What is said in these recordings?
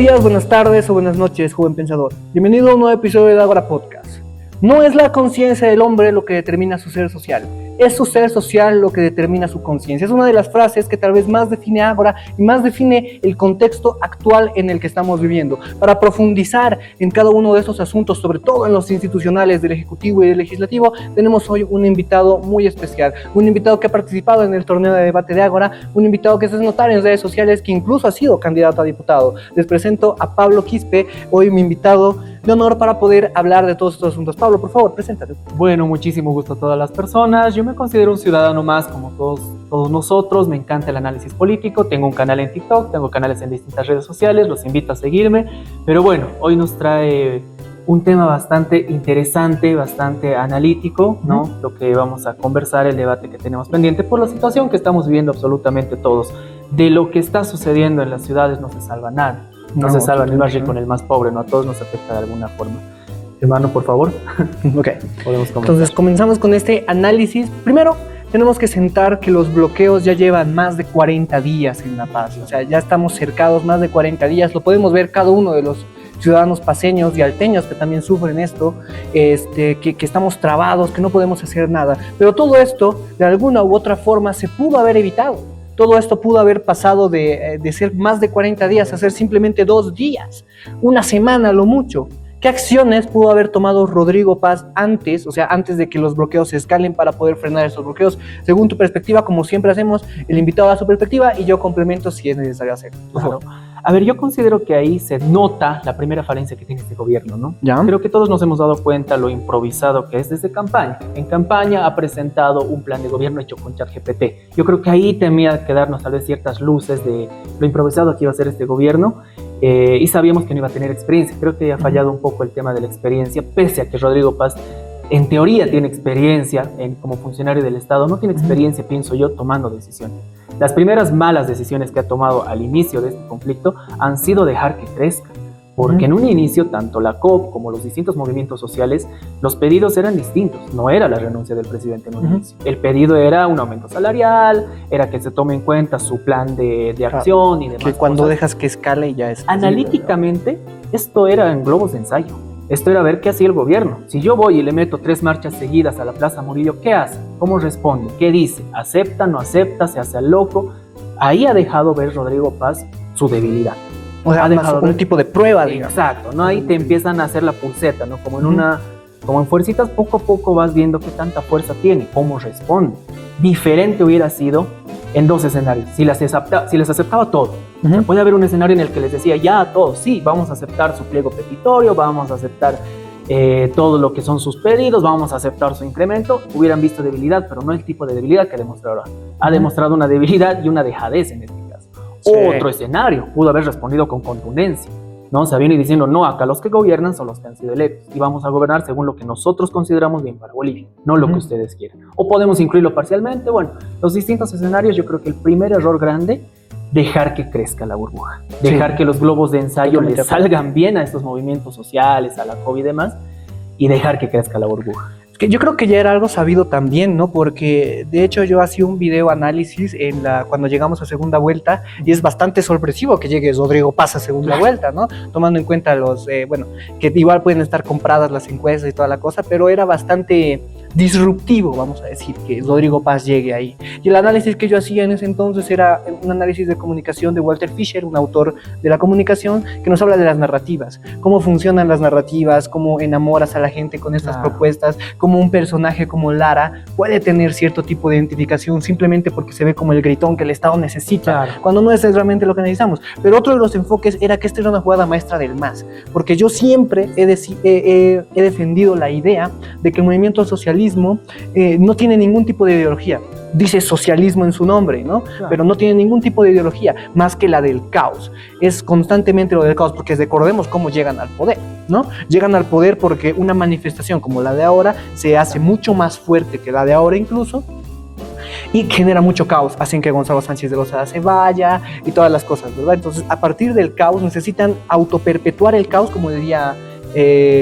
días, buenas tardes o buenas noches, joven pensador. Bienvenido a un nuevo episodio de Ágora Podcast. No es la conciencia del hombre lo que determina su ser social, es su ser social lo que determina su conciencia. Es una de las frases que tal vez más define Ágora y más define el contexto actual en el que estamos viviendo. Para profundizar en cada uno de estos asuntos, sobre todo en los institucionales del Ejecutivo y del Legislativo, tenemos hoy un invitado muy especial, un invitado que ha participado en el torneo de debate de Ágora, un invitado que se hace notar en redes sociales, que incluso ha sido candidato a diputado. Les presento a Pablo Quispe, hoy mi invitado de honor para poder hablar de todos estos asuntos. Pablo, por favor, preséntate. Bueno, muchísimo gusto a todas las personas. Yo me considero un ciudadano más como todos nosotros. Me encanta el análisis político. Tengo un canal en TikTok, tengo canales en distintas redes sociales. Los invito a seguirme. Pero bueno, hoy nos trae un tema bastante interesante, bastante analítico, ¿no? Lo que vamos a conversar, el debate que tenemos pendiente por la situación que estamos viviendo absolutamente todos. De lo que está sucediendo en las ciudades no se salva nada. No se salva ni el más rico ni el más pobre, ¿no? A todos nos afecta de alguna forma. Hermano, por favor. Ok. Podemos comenzar. Entonces comenzamos con este análisis. Primero, tenemos que sentar que los bloqueos ya llevan más de 40 días en La Paz. O sea, ya estamos cercados más de 40 días. Lo podemos ver cada uno de los ciudadanos paceños y alteños que también sufren esto, que estamos trabados, que no podemos hacer nada. Pero todo esto, de alguna u otra forma, se pudo haber evitado. Todo esto pudo haber pasado de ser más de 40 días a ser simplemente 2 días, una semana lo mucho. ¿Qué acciones pudo haber tomado Rodrigo Paz antes, o sea, antes de que los bloqueos se escalen para poder frenar esos bloqueos? Según tu perspectiva, como siempre hacemos, el invitado da su perspectiva y yo complemento si es necesario hacerlo. Claro. A ver, yo considero que ahí se nota la primera falencia que tiene este gobierno, ¿no? ¿Ya? Creo que todos nos hemos dado cuenta lo improvisado que es desde campaña. En campaña ha presentado un plan de gobierno hecho con ChatGPT. Yo creo que ahí temía quedarnos tal vez ciertas luces de lo improvisado que iba a ser este gobierno y sabíamos que no iba a tener experiencia. Creo que ha fallado un poco el tema de la experiencia, pese a que Rodrigo Paz en teoría tiene experiencia como funcionario del Estado, no tiene experiencia, pienso yo, tomando decisiones. Las primeras malas decisiones que ha tomado al inicio de este conflicto han sido dejar que crezca, porque en un inicio, tanto la COP como los distintos movimientos sociales, los pedidos eran distintos, no era la renuncia del presidente en un inicio. El pedido era un aumento salarial, era que se tome en cuenta su plan de acción y demás. Que cuando dejas que escale ya es... Analíticamente, esto era en globos de ensayo. Esto era ver qué hacía el gobierno. Si yo voy y le meto 3 marchas seguidas a la Plaza Murillo, ¿qué hace? ¿Cómo responde? ¿Qué dice? ¿Acepta? ¿No acepta? ¿Se hace al loco? Ahí ha dejado ver Rodrigo Paz su debilidad. O sea, además un tipo de prueba, digamos. Exacto, ¿no? Ahí te empiezan a hacer la pulseta, ¿no? Como en fuercitas, poco a poco vas viendo qué tanta fuerza tiene, cómo responde. Diferente hubiera sido en 2 escenarios, si les aceptaba todo. Puede haber un escenario en el que les decía ya a todos, sí, vamos a aceptar su pliego petitorio, vamos a aceptar todo lo que son sus pedidos, vamos a aceptar su incremento. Hubieran visto debilidad, pero no el tipo de debilidad que ha demostrado ahora. Ha demostrado una debilidad y una dejadez en este caso. Sí. Otro escenario, pudo haber respondido con contundencia, ¿no? Se viene diciendo, no, acá los que gobiernan son los que han sido electos y vamos a gobernar según lo que nosotros consideramos bien para Bolivia, no lo que ustedes quieran. O podemos incluirlo parcialmente. Bueno, los distintos escenarios, yo creo que el primer error grande, dejar que crezca la burbuja, dejar que los globos de ensayo le salgan bien a estos movimientos sociales, a la COVID y demás, y dejar que crezca la burbuja. Yo creo que ya era algo sabido también, ¿no? Porque de hecho yo hacía un video análisis cuando llegamos a segunda vuelta y es bastante sorpresivo que llegue Rodrigo Paz a segunda vuelta, ¿no? Tomando en cuenta que igual pueden estar compradas las encuestas y toda la cosa, pero era bastante disruptivo, vamos a decir, que Rodrigo Paz llegue ahí. Y el análisis que yo hacía en ese entonces era un análisis de comunicación de Walter Fischer, un autor de la comunicación, que nos habla de las narrativas, cómo funcionan las narrativas, cómo enamoras a la gente con estas propuestas, cómo un personaje como Lara puede tener cierto tipo de identificación simplemente porque se ve como el gritón que el Estado necesita, cuando no es realmente lo que necesitamos. Pero otro de los enfoques era que esta era una jugada maestra del MAS, porque yo siempre he defendido la idea de que el movimiento socialista no tiene ningún tipo de ideología. Dice socialismo en su nombre, ¿no? Claro. Pero no tiene ningún tipo de ideología más que la del caos. Es constantemente lo del caos, porque recordemos cómo llegan al poder, ¿no? Llegan al poder porque una manifestación como la de ahora se hace mucho más fuerte que la de ahora incluso, y genera mucho caos, hacen que Gonzalo Sánchez de Lozada se vaya y todas las cosas, ¿verdad? Entonces, a partir del caos necesitan autoperpetuar el caos, como diría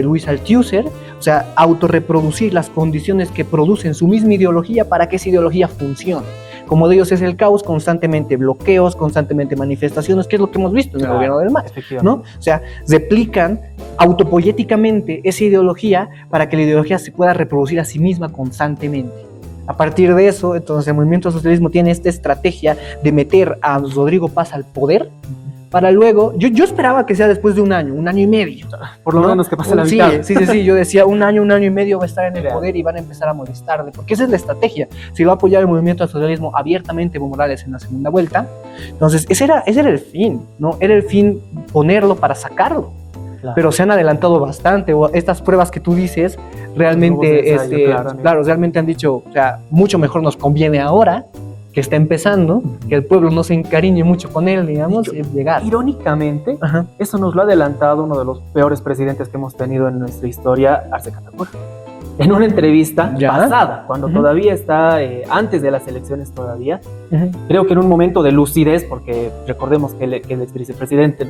Luis Althusser, o sea, autorreproducir las condiciones que producen su misma ideología para que esa ideología funcione. como de ellos es el caos, constantemente bloqueos, constantemente manifestaciones, que es lo que hemos visto en el gobierno del MAS, ¿no? O sea, replican autopoyéticamente esa ideología para que la ideología se pueda reproducir a sí misma constantemente. A partir de eso, entonces el movimiento socialismo tiene esta estrategia de meter a Rodrigo Paz al poder para luego, yo esperaba que sea después de un año y medio. Por lo menos que pase la Sí, mitad. sí, yo decía un año y medio va a estar en el poder y van a empezar a molestarle, porque esa es la estrategia. Si va a apoyar el movimiento al socialismo abiertamente Evo Morales en la segunda vuelta, entonces ese era el fin, ¿no? Era el fin ponerlo para sacarlo. Claro. Pero se han adelantado bastante, o estas pruebas que tú dices, realmente, realmente han dicho, o sea, mucho mejor nos conviene ahora, que está empezando, que el pueblo no se encariñe mucho con él, digamos, y llegar. Irónicamente, eso nos lo ha adelantado uno de los peores presidentes que hemos tenido en nuestra historia, Arce Catacora. En una entrevista pasada, cuando todavía está, antes de las elecciones todavía, creo que en un momento de lucidez, porque recordemos que el expresidente,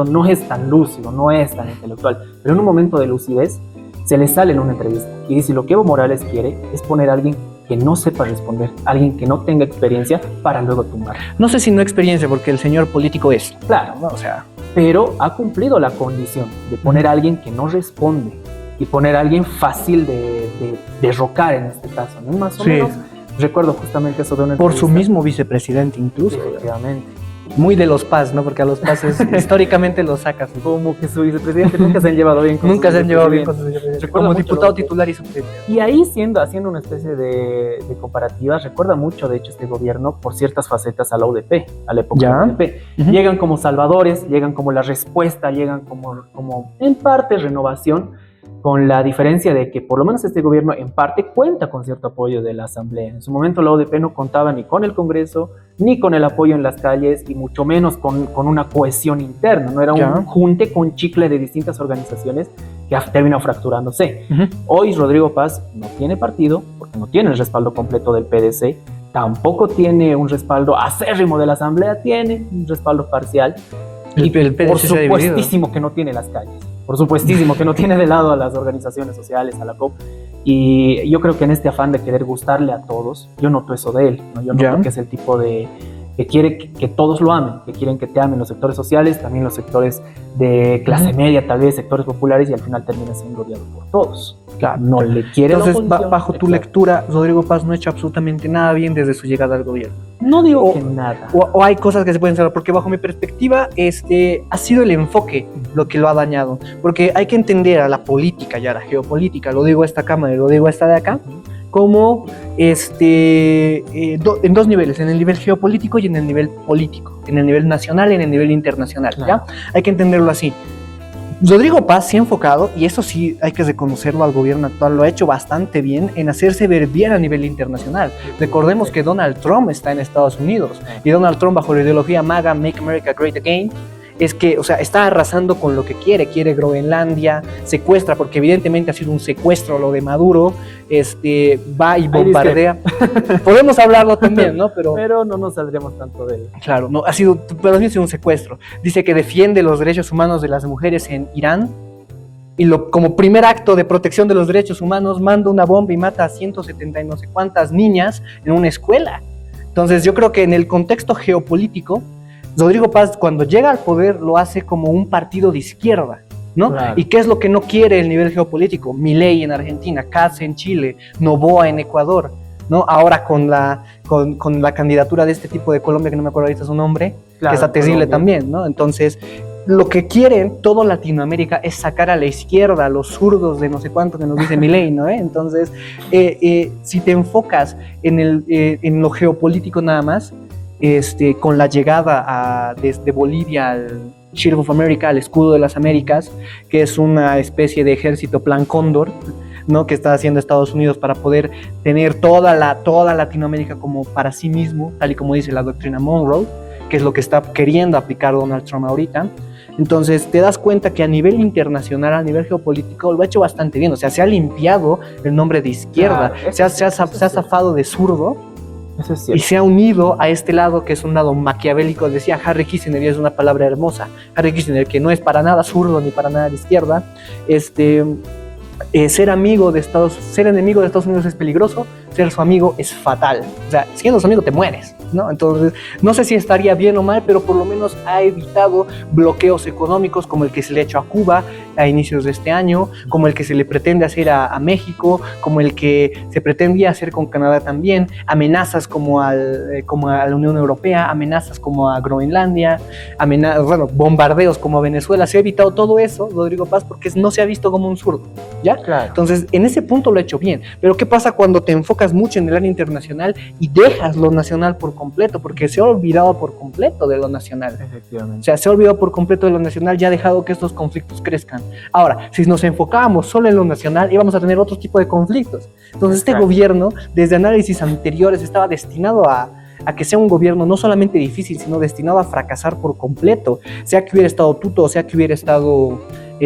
no es tan lúcido, no es tan intelectual, pero en un momento de lucidez se le sale en una entrevista y dice: lo que Evo Morales quiere es poner a alguien que no sepa responder, alguien que no tenga experiencia para luego tumbar. No sé si no experiencia, porque el señor político es. Claro, ¿no? O sea, pero ha cumplido la condición de poner a alguien que no responde y poner a alguien fácil de derrocar en este caso, ¿no? Más o menos recuerdo justamente eso de una entrevista. Por su mismo vicepresidente incluso. Sí, efectivamente. Muy de los Paz, ¿no? Porque a los Paz históricamente los sacas. Como que su vicepresidente nunca se han llevado bien con nunca se han llevado bien con su vicepresidente. Como diputado titular y suplente. Y ahí haciendo una especie de comparativas, recuerda mucho, de hecho, este gobierno por ciertas facetas a la UDP, a la época de la UDP. Llegan como salvadores, llegan como la respuesta, llegan como en parte renovación, con la diferencia de que por lo menos este gobierno en parte cuenta con cierto apoyo de la Asamblea. En su momento la UDP no contaba ni con el Congreso, ni con el apoyo en las calles, y mucho menos con una cohesión interna. No era un junte con chicle de distintas organizaciones que terminó fracturándose. Hoy Rodrigo Paz no tiene partido, porque no tiene el respaldo completo del PDC, tampoco tiene un respaldo acérrimo de la Asamblea, tiene un respaldo parcial. Y por supuestísimo que no tiene las calles. Por supuestísimo que no tiene de lado a las organizaciones sociales, a la COP. Y yo creo que en este afán de querer gustarle a todos, yo noto eso de él, ¿no? Yo noto que es el tipo de que quiere que todos lo amen, que quieren que te amen los sectores sociales, también los sectores de clase media, tal vez sectores populares, y al final termina siendo odiado por todos. Claro, no le quiere. Entonces, bajo tu lectura, Rodrigo Paz no ha hecho absolutamente nada bien desde su llegada al gobierno. No digo que nada. O hay cosas que se pueden saber, porque bajo mi perspectiva ha sido el enfoque lo que lo ha dañado. Porque hay que entender a la política y a la geopolítica, lo digo a esta cámara y lo digo a esta de acá, como en dos niveles, en el nivel geopolítico y en el nivel político, en el nivel nacional y en el nivel internacional. Claro. ¿Ya? Hay que entenderlo así. Rodrigo Paz se ha enfocado, y eso sí hay que reconocerlo al gobierno actual, lo ha hecho bastante bien en hacerse ver bien a nivel internacional. Recordemos que Donald Trump está en Estados Unidos, y Donald Trump, bajo la ideología MAGA, Make America Great Again, es que, o sea, está arrasando con lo que quiere Groenlandia, secuestra, porque evidentemente ha sido un secuestro lo de Maduro, va y bombardea. Podemos hablarlo también, ¿no? Pero no nos saldríamos tanto de él. Claro, no, pero ha sido un secuestro. Dice que defiende los derechos humanos de las mujeres en Irán, y como primer acto de protección de los derechos humanos manda una bomba y mata a 170 y no sé cuántas niñas en una escuela. Entonces yo creo que en el contexto geopolítico, Rodrigo Paz, cuando llega al poder, lo hace como un partido de izquierda, ¿no? Claro. ¿Y qué es lo que no quiere el nivel geopolítico? Milei en Argentina, Katz en Chile, Noboa en Ecuador, ¿no? Ahora con la candidatura de este tipo de Colombia, que no me acuerdo ahorita su nombre, claro, que está terrible también, ¿no? Entonces, lo que quieren todo Latinoamérica es sacar a la izquierda, a los zurdos de no sé cuánto que nos dice Milei, ¿no? Entonces, si te enfocas en lo geopolítico nada más, con la llegada desde Bolivia al Shield of America, al escudo de las Américas, que es una especie de ejército plan Cóndor, ¿no? Que está haciendo Estados Unidos para poder tener toda Latinoamérica como para sí mismo, tal y como dice la doctrina Monroe, que es lo que está queriendo aplicar Donald Trump ahorita. Entonces te das cuenta que a nivel internacional, a nivel geopolítico, lo ha hecho bastante bien. O sea, se ha limpiado el nombre de izquierda, claro, se ha zafado de zurdo. Y se ha unido a este lado, que es un lado maquiavélico. Decía Harry Kissinger, y es una palabra hermosa, Harry Kissinger, que no es para nada zurdo ni para nada de izquierda. Ser enemigo de Estados Unidos es peligroso, ser su amigo es fatal. O sea, siendo su amigo te mueres, ¿no? Entonces, no sé si estaría bien o mal, pero por lo menos ha evitado bloqueos económicos como el que se le ha hecho a Cuba a inicios de este año, como el que se le pretende hacer a México, como el que se pretendía hacer con Canadá también, amenazas como a la Unión Europea, amenazas como a Groenlandia, bombardeos como a Venezuela. Se ha evitado todo eso, Rodrigo Paz, porque no se ha visto como un zurdo, ¿ya? Claro. Entonces, en ese punto lo ha hecho bien. Pero ¿qué pasa cuando te enfocas mucho en el área internacional y dejas lo nacional por completo? Porque se ha olvidado por completo de lo nacional. Efectivamente. O sea, se ha olvidado por completo de lo nacional y ha dejado que estos conflictos crezcan. Ahora, si nos enfocábamos solo en lo nacional, íbamos a tener otro tipo de conflictos. Entonces, este gobierno, desde análisis anteriores, estaba destinado a que sea un gobierno no solamente difícil, sino destinado a fracasar por completo. Sea que hubiera estado Tuto, o sea que hubiera estado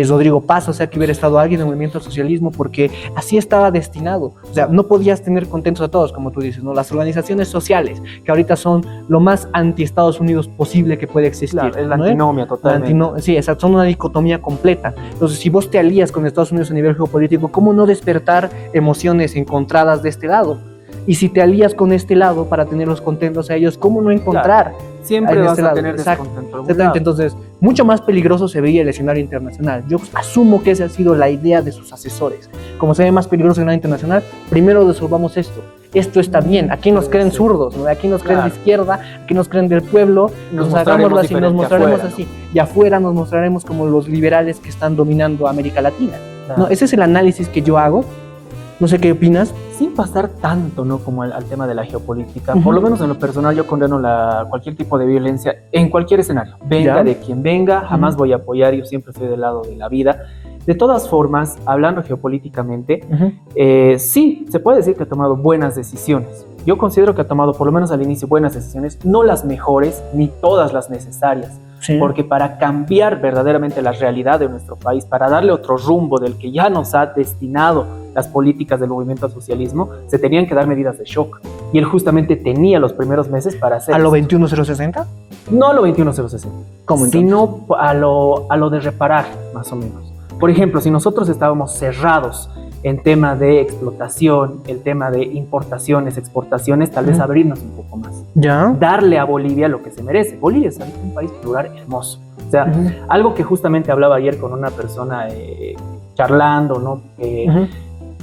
Rodrigo Paz, o sea que hubiera estado alguien del movimiento al socialismo, porque así estaba destinado. O sea, no podías tener contentos a todos, como tú dices, ¿no? Las organizaciones sociales, que ahorita son lo más anti-Estados Unidos posible que puede existir. Claro, es la ¿no? antinomia totalmente. Sí, exacto, son una dicotomía completa. Entonces, si vos te alías con Estados Unidos a nivel geopolítico, ¿cómo no despertar emociones encontradas de este lado? Y si te alías con este lado para tenerlos contentos a ellos, ¿cómo no encontrar? Claro. Siempre vas a tener descontento. Exactamente, entonces, mucho más peligroso se veía el escenario internacional. Yo asumo que esa ha sido la idea de sus asesores. Como se ve más peligroso el escenario internacional, primero resolvamos esto. Esto está bien, aquí nos creen zurdos, ¿no? Aquí nos creen de izquierda, aquí nos creen del pueblo, nos hagámoslo así, nos mostraremos afuera, así. ¿No? Y afuera nos mostraremos como los liberales que están dominando América Latina. Claro. ¿No? Ese es el análisis que yo hago. No sé qué opinas. Sin pasar tanto, ¿no? Como al tema de la geopolítica, por lo menos en lo personal yo condeno cualquier tipo de violencia en cualquier escenario. Venga de quien venga, jamás voy a apoyar, yo siempre estoy del lado de la vida. De todas formas, hablando geopolíticamente, sí, se puede decir que ha tomado buenas decisiones. Yo considero que ha tomado, por lo menos al inicio, buenas decisiones, no las mejores, ni todas las necesarias. Sí. Porque para cambiar verdaderamente la realidad de nuestro país, para darle otro rumbo del que ya nos ha destinado las políticas del movimiento al socialismo, se tenían que dar medidas de shock. Y él justamente tenía los primeros meses para hacer... ¿A lo 21.060? No a lo 21.060. ¿Cómo entonces? Sino a lo de reparar, más o menos. Por ejemplo, si nosotros estábamos cerrados en tema de explotación, el tema de importaciones, exportaciones, tal vez abrirnos un poco más. ¿Ya? Darle a Bolivia lo que se merece. Bolivia es un país plural hermoso. O sea, algo que justamente hablaba ayer con una persona charlando, ¿no?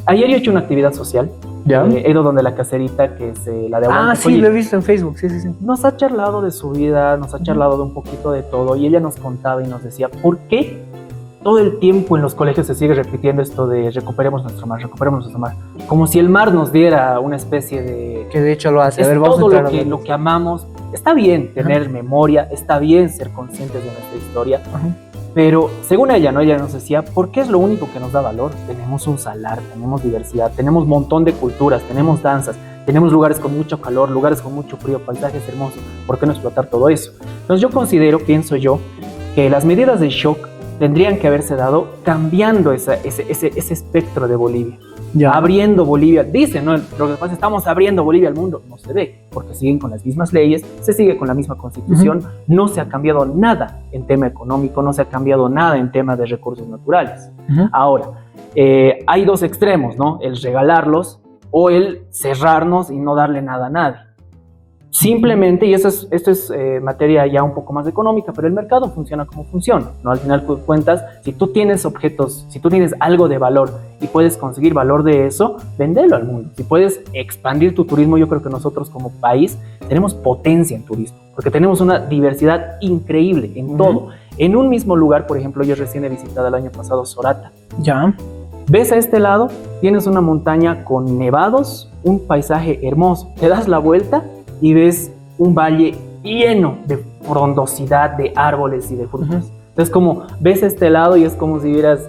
Ayer yo he hecho una actividad social. He ido donde la caserita, que es la de Aguante. Sí, lo he visto en Facebook, sí. Nos ha charlado de su vida, nos ha charlado de un poquito de todo, y ella nos contaba y nos decía, ¿por qué todo el tiempo en los colegios se sigue repitiendo esto de recuperemos nuestro mar, como si el mar nos diera una especie de... Que de hecho lo hace. Es todo lo que amamos. Está bien tener memoria, está bien ser conscientes de nuestra historia, pero según ella, ¿no? Ella nos decía, ¿por qué es lo único que nos da valor? Tenemos un salar, tenemos diversidad, tenemos un montón de culturas, tenemos danzas, tenemos lugares con mucho calor, lugares con mucho frío, paisajes hermosos. ¿Por qué no explotar todo eso? Entonces yo considero, pienso yo, que las medidas de shock tendrían que haberse dado cambiando ese espectro de Bolivia. Abriendo Bolivia, dicen, ¿no? Lo que pasa es que estamos abriendo Bolivia al mundo. No se ve, porque siguen con las mismas leyes, se sigue con la misma constitución, no se ha cambiado nada en tema económico, no se ha cambiado nada en tema de recursos naturales. Ahora, hay dos extremos, ¿no? El regalarlos o el cerrarnos y no darle nada a nadie. Simplemente, y esto es materia ya un poco más económica, pero el mercado funciona como funciona, ¿no? Al final de cuentas, si tú tienes objetos, si tú tienes algo de valor y puedes conseguir valor de eso, vendelo al mundo. Si puedes expandir tu turismo, yo creo que nosotros como país tenemos potencia en turismo, porque tenemos una diversidad increíble en todo. En un mismo lugar, por ejemplo, yo recién he visitado el año pasado Sorata. Ves a este lado, tienes una montaña con nevados, un paisaje hermoso, te das la vuelta y ves un valle lleno de frondosidad, de árboles y de frutas. Entonces, como ves este lado y es como si vieras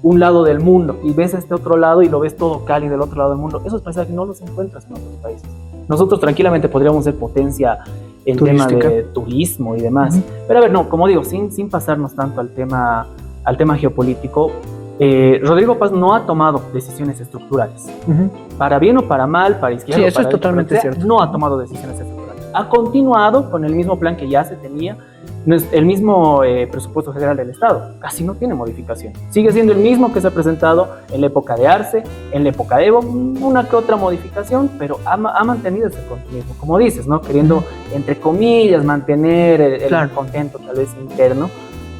un lado del mundo, y ves este otro lado y lo ves todo cálido del otro lado del mundo. Esos paisajes no los encuentras en otros países. Nosotros tranquilamente podríamos ser potencia en tema de turismo y demás. Pero a ver, no, como digo, sin pasarnos tanto al tema geopolítico, Rodrigo Paz no ha tomado decisiones estructurales. Para bien o para mal, para izquierda o para eso es totalmente cierto. No ha tomado decisiones estructurales. Ha continuado con el mismo plan que ya se tenía, el mismo presupuesto general del Estado casi no tiene modificación. Sigue siendo el mismo que se ha presentado en la época de Arce, en la época de Evo, una que otra modificación, pero ha mantenido ese continuismo, como dices, ¿no? Queriendo, entre comillas, mantener el contento tal vez interno,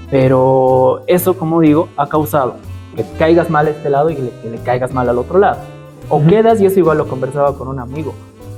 pero eso, como digo, ha causado que caigas mal a este lado y que le caigas mal al otro lado. O quedas, y eso igual lo conversaba con un amigo,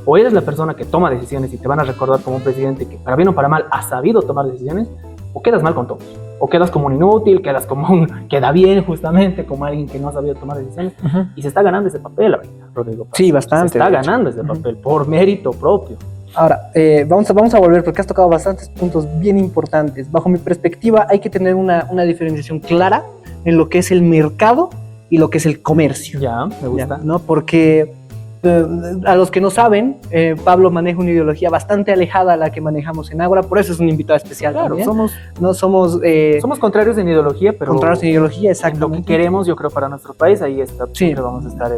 o eres la persona que toma decisiones y te van a recordar como un presidente que para bien o para mal ha sabido tomar decisiones, o quedas mal con todos. O quedas como un inútil, quedas como queda bien justamente, como alguien que no ha sabido tomar decisiones. Y se está ganando ese papel ahorita, Rodrigo Paz. Sí, bastante. Se está ganando ese papel por mérito propio. Ahora, vamos a volver porque has tocado bastantes puntos bien importantes. Bajo mi perspectiva, hay que tener una diferenciación clara en lo que es el mercado y lo que es el comercio. Ya, me gusta. ¿No? Porque a los que no saben, Pablo maneja una ideología bastante alejada a la que manejamos en Ágora, por eso es un invitado especial. Claro, también. Somos contrarios en ideología, pero contrarios en ideología, lo exactamente. que queremos, yo creo, para nuestro país, ahí está. Sí. Vamos a estar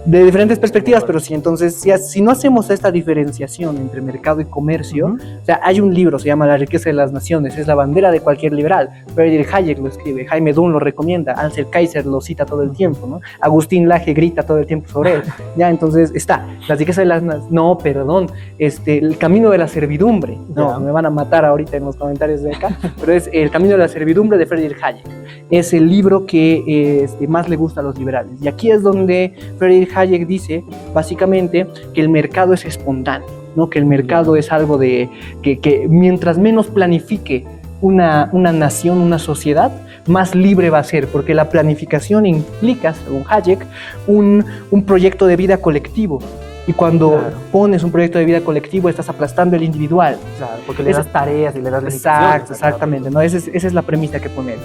de diferentes perspectivas, pero sí, entonces, si no hacemos esta diferenciación entre mercado y comercio, o sea, hay un libro, se llama La riqueza de las naciones, es la bandera de cualquier liberal. Friedrich Hayek lo escribe, Jaime Dunn lo recomienda, Ansel Kaiser lo cita todo el tiempo, ¿no? Agustín Laje grita todo el tiempo sobre él. Ya, entonces está, la riqueza de las naciones, no, perdón, el camino de la servidumbre, no, me van a matar ahorita en los comentarios de acá, pero es El camino de la servidumbre de Friedrich Hayek. Es el libro que más le gusta a los liberales. Y aquí es donde Friedrich Hayek dice, básicamente, que el mercado es espontáneo, ¿no? Que el mercado es algo que mientras menos planifique una nación, una sociedad, más libre va a ser, porque la planificación implica, según Hayek, un proyecto de vida colectivo. Y cuando pones un proyecto de vida colectivo, estás aplastando el individual. Claro, porque le das tareas y le das limitaciones. Exactamente, ¿no? Esa es la premisa que pone él.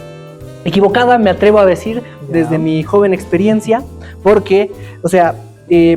Equivocada, me atrevo a decir, desde mi joven experiencia, porque, o sea,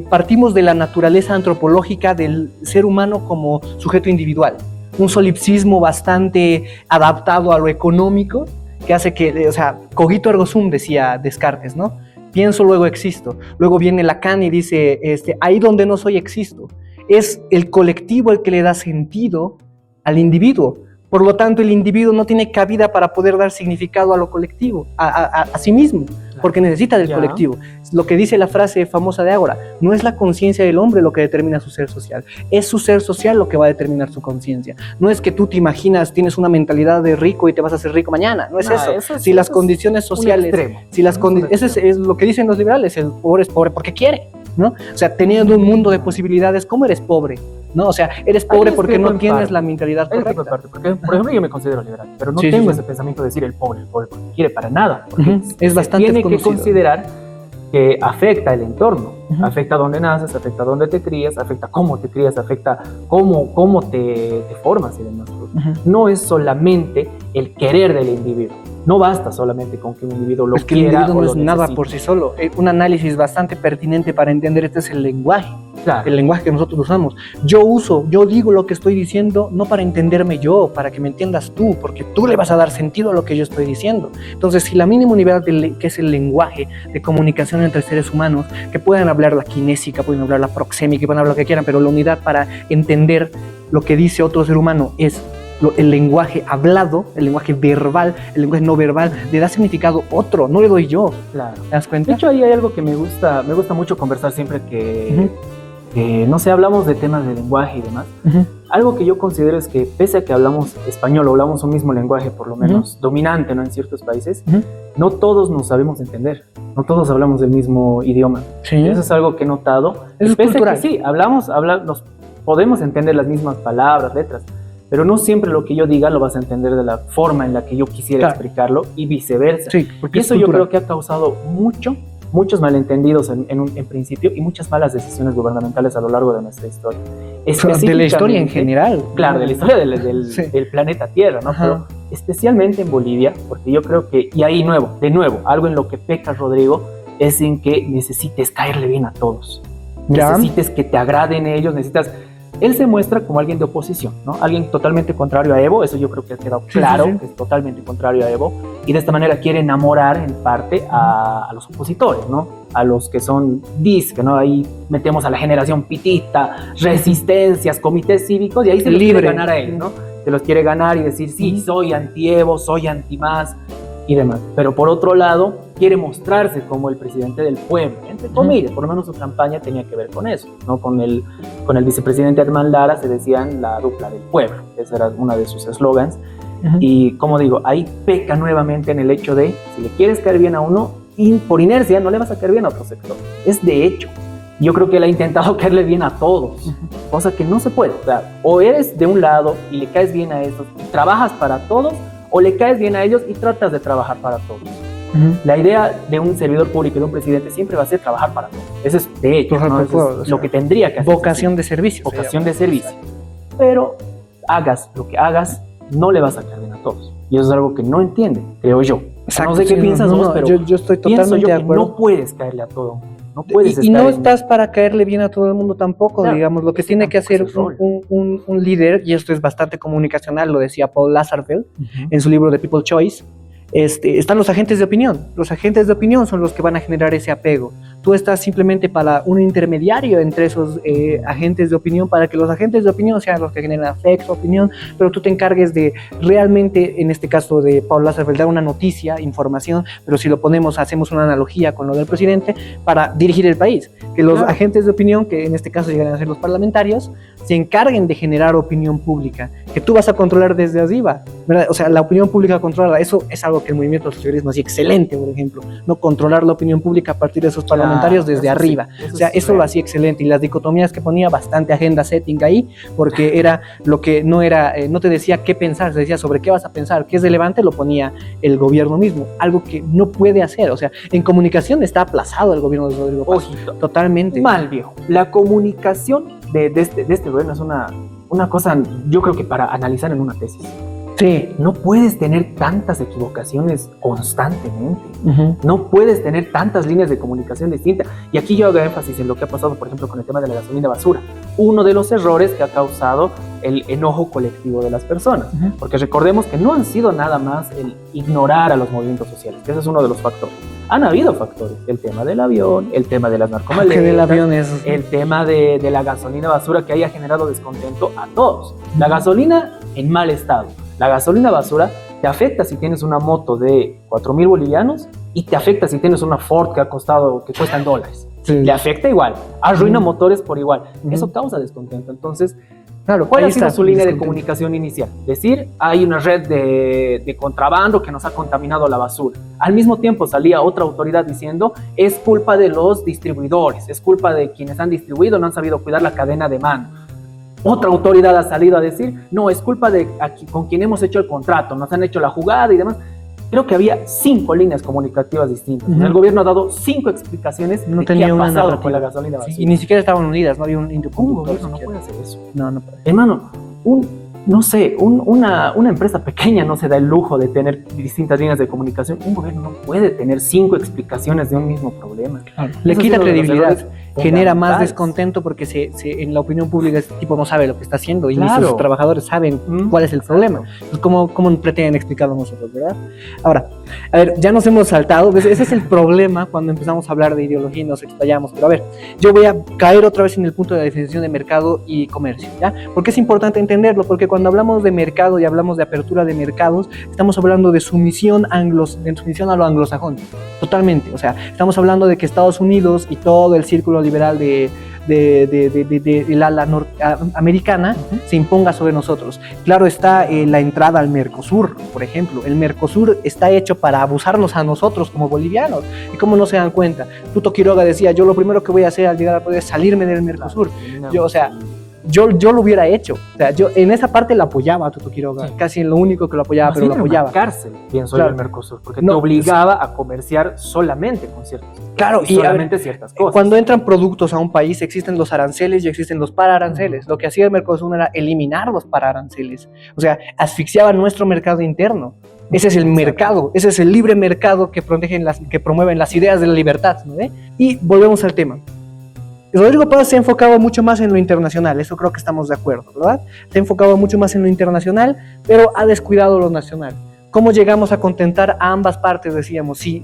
partimos de la naturaleza antropológica del ser humano como sujeto individual. Un solipsismo bastante adaptado a lo económico, que hace que, o sea, cogito ergo sum, decía Descartes, ¿no? Pienso, luego existo. Luego viene Lacan y dice, ahí donde no soy, existo. Es el colectivo el que le da sentido al individuo. Por lo tanto, el individuo no tiene cabida para poder dar significado a lo colectivo, a sí mismo, porque necesita del colectivo. Lo que dice la frase famosa de Ágora, no es la conciencia del hombre lo que determina su ser social, es su ser social lo que va a determinar su conciencia. No es que tú te imaginas, tienes una mentalidad de rico y te vas a hacer rico mañana, no es eso. Si las condiciones sociales, eso es lo que dicen los liberales, el pobre es pobre porque quiere, ¿no? O sea, teniendo un mundo de posibilidades, ¿cómo eres pobre? ¿No? O sea, eres pobre porque no tienes la mentalidad correcta. Porque, por ejemplo, yo me considero liberal, pero no tengo ese pensamiento de decir el pobre porque quiere, para nada. Es bastante tiene que considerar que afecta el entorno, afecta dónde naces, afecta dónde te crías, afecta cómo te crías, afecta cómo te formas y demás. No es solamente el querer del individuo. No basta solamente con que un individuo lo quiera. Es que el individuo no es nada por sí solo. Un análisis bastante pertinente para entender es el lenguaje. Claro. El lenguaje que nosotros usamos. Yo digo lo que estoy diciendo no para entenderme yo, para que me entiendas tú, porque tú le vas a dar sentido a lo que yo estoy diciendo. Entonces, si la mínima unidad que es el lenguaje de comunicación entre seres humanos, que puedan hablar la kinésica, pueden hablar la proxémica, pueden hablar lo que quieran, pero la unidad para entender lo que dice otro ser humano es el lenguaje hablado, el lenguaje verbal, el lenguaje no verbal, le da significado otro, no le doy yo. Claro. ¿Te das cuenta? De hecho, ahí hay algo que me gusta mucho conversar siempre que no sé, hablamos de temas de lenguaje y demás. Algo que yo considero es que pese a que hablamos español o hablamos un mismo lenguaje, por lo menos dominante, ¿no? En ciertos países, no todos nos sabemos entender, no todos hablamos del mismo idioma. Eso es algo que he notado. Es cultural. Que sí, nos podemos entender las mismas palabras, letras, pero no siempre lo que yo diga lo vas a entender de la forma en la que yo quisiera explicarlo y viceversa. Sí, porque y eso yo creo que ha causado muchos malentendidos en principio y muchas malas decisiones gubernamentales a lo largo de nuestra historia. De la historia en general. Claro, de la historia del planeta Tierra, ¿no? Pero especialmente en Bolivia, porque yo creo que, y ahí de nuevo, algo en lo que peca Rodrigo es en que necesites caerle bien a todos. Necesites que te agraden ellos, Él se muestra como alguien de oposición, ¿no? Alguien totalmente contrario a Evo, eso yo creo que ha quedado claro, que es totalmente contrario a Evo, y de esta manera quiere enamorar en parte a los opositores, ¿no? A los que son que ¿no? Ahí metemos a la generación pitista, resistencias, comités cívicos, y ahí se le quiere ganar a él, ¿no? te los quiere ganar y decir, sí, soy anti-Evo, soy anti-más y demás. Pero por otro lado, quiere mostrarse como el presidente del pueblo, entre comillas. Por lo menos su campaña tenía que ver con eso, ¿no? Con el vicepresidente Herman Lara se decían la dupla del pueblo. Ese era uno de sus eslogans. Y como digo, ahí peca nuevamente en el hecho de, si le quieres caer bien a uno, por inercia no le vas a caer bien a otro sector. Es de hecho. Yo creo que él ha intentado caerle bien a todos, cosa que no se puede. O sea, o eres de un lado y le caes bien a estos y trabajas para todos, o le caes bien a ellos y tratas de trabajar para todos. La idea de un servidor público y de un presidente siempre va a ser trabajar para todos. Eso es de hecho, ¿no? Eso es lo que tendría que hacer. Vocación de servicio. Vocación de servicio. Pero hagas lo que hagas, no le vas a caer bien a todos. Y eso es algo que no entiende, creo yo. Exacto, no sé qué piensas vos, pero yo estoy totalmente de acuerdo. No puedes caerle a todo. No puedes y no estás para caerle bien a todo el mundo tampoco, claro, digamos. Lo que tiene que hacer un líder, y esto es bastante comunicacional, lo decía Paul Lazarsfeld en su libro de People Choice, están los agentes de opinión. Los agentes de opinión son los que van a generar ese apego. Tú estás simplemente para un intermediario entre esos agentes de opinión, para que los agentes de opinión sean los que generan afecto, opinión, pero tú te encargues de realmente, en este caso de Paul Lazarsfeld, dar una noticia, información, pero si lo ponemos, hacemos una analogía con lo del presidente, para dirigir el país. Que los agentes de opinión, que en este caso llegan a ser los parlamentarios, se encarguen de generar opinión pública, que tú vas a controlar desde arriba, ¿verdad? O sea, la opinión pública controlada, eso es algo que el movimiento socialismo hacía excelente, por ejemplo, no controlar la opinión pública a partir de esos parlamentarios desde arriba. Sí, o sea, eso lo hacía excelente, y las dicotomías que ponía, bastante agenda setting ahí, porque era lo que no era, no te decía qué pensar, se decía sobre qué vas a pensar, qué es relevante, lo ponía el gobierno mismo, algo que no puede hacer. O sea, en comunicación está aplazado el gobierno de Rodrigo Paz, totalmente. Mal, viejo. La comunicación de este gobierno es una cosa, yo creo que para analizar en una tesis. Sí, no puedes tener tantas equivocaciones constantemente. No puedes tener tantas líneas de comunicación distintas. Y aquí yo hago énfasis en lo que ha pasado, por ejemplo, con el tema de la gasolina basura. Uno de los errores que ha causado el enojo colectivo de las personas. Porque recordemos que no han sido nada más el ignorar a los movimientos sociales, que ese es uno de los factores. Han habido factores, el tema del avión, el tema de las narcomaletas, el tema de la gasolina basura, que haya generado descontento a todos. La gasolina en mal estado. La gasolina basura te afecta si tienes una moto de 4,000 bolivianos y te afecta si tienes una Ford que cuesta en dólares. Sí. Le afecta igual, arruina motores por igual. Eso causa descontento. Entonces, claro, ¿cuál ha sido su línea de comunicación inicial? Decir, hay una red de contrabando que nos ha contaminado la basura. Al mismo tiempo salía otra autoridad diciendo, es culpa de los distribuidores, es culpa de quienes han distribuido, no han sabido cuidar la cadena de mano. Otra autoridad ha salido a decir, no, es culpa de con quien hemos hecho el contrato, nos han hecho la jugada y demás. Creo que había 5 líneas comunicativas distintas. El gobierno ha dado 5 explicaciones de qué ha pasado con la gasolina basura. Sí, y ni siquiera estaban unidas, no había un interconductor. Un gobierno no puede hacer eso. No puede. Hermano, una empresa pequeña no se da el lujo de tener distintas líneas de comunicación. Un gobierno no puede tener 5 explicaciones de un mismo problema. Claro. Le quita credibilidad, genera más descontento, porque en la opinión pública este tipo no sabe lo que está haciendo, y ni sus trabajadores saben cuál es el problema. Entonces, ¿cómo pretenden explicarlo nosotros, verdad? Ahora, a ver, ya nos hemos saltado. Ese es el problema cuando empezamos a hablar de ideología y nos explayamos. Pero a ver, yo voy a caer otra vez en el punto de la definición de mercado y comercio, ¿ya? Porque es importante entenderlo, porque cuando hablamos de mercado y hablamos de apertura de mercados, estamos hablando de sumisión a lo anglosajón, totalmente. O sea, estamos hablando de que Estados Unidos y todo el círculo liberal de la ala norteamericana se imponga sobre nosotros. Claro está, la entrada al Mercosur, por ejemplo. El Mercosur está hecho para abusarnos a nosotros como bolivianos. ¿Y cómo no se dan cuenta? Tuto Quiroga decía, yo lo primero que voy a hacer al llegar al poder es salirme del Mercosur. Yo lo hubiera hecho. O sea, yo en esa parte la apoyaba a Tuto Quiroga, casi en lo único que lo apoyaba, pero lo apoyaba. Cárcel, pienso yo, el Mercosur, porque te obligaba a comerciar solamente con ciertos. Claro, y solamente ciertas cosas. Cuando entran productos a un país, existen los aranceles y existen los pararanceles. Lo que hacía el Mercosur era eliminar los pararanceles. O sea, asfixiaba nuestro mercado interno. Ese es el mercado, ese es el libre mercado que promueven las ideas de la libertad, ¿no? Y volvemos al tema. Rodrigo Paz se ha enfocado mucho más en lo internacional, eso creo que estamos de acuerdo, ¿verdad? Se ha enfocado mucho más en lo internacional, pero ha descuidado lo nacional. ¿cómo llegamos a contentar a ambas partes? Decíamos, si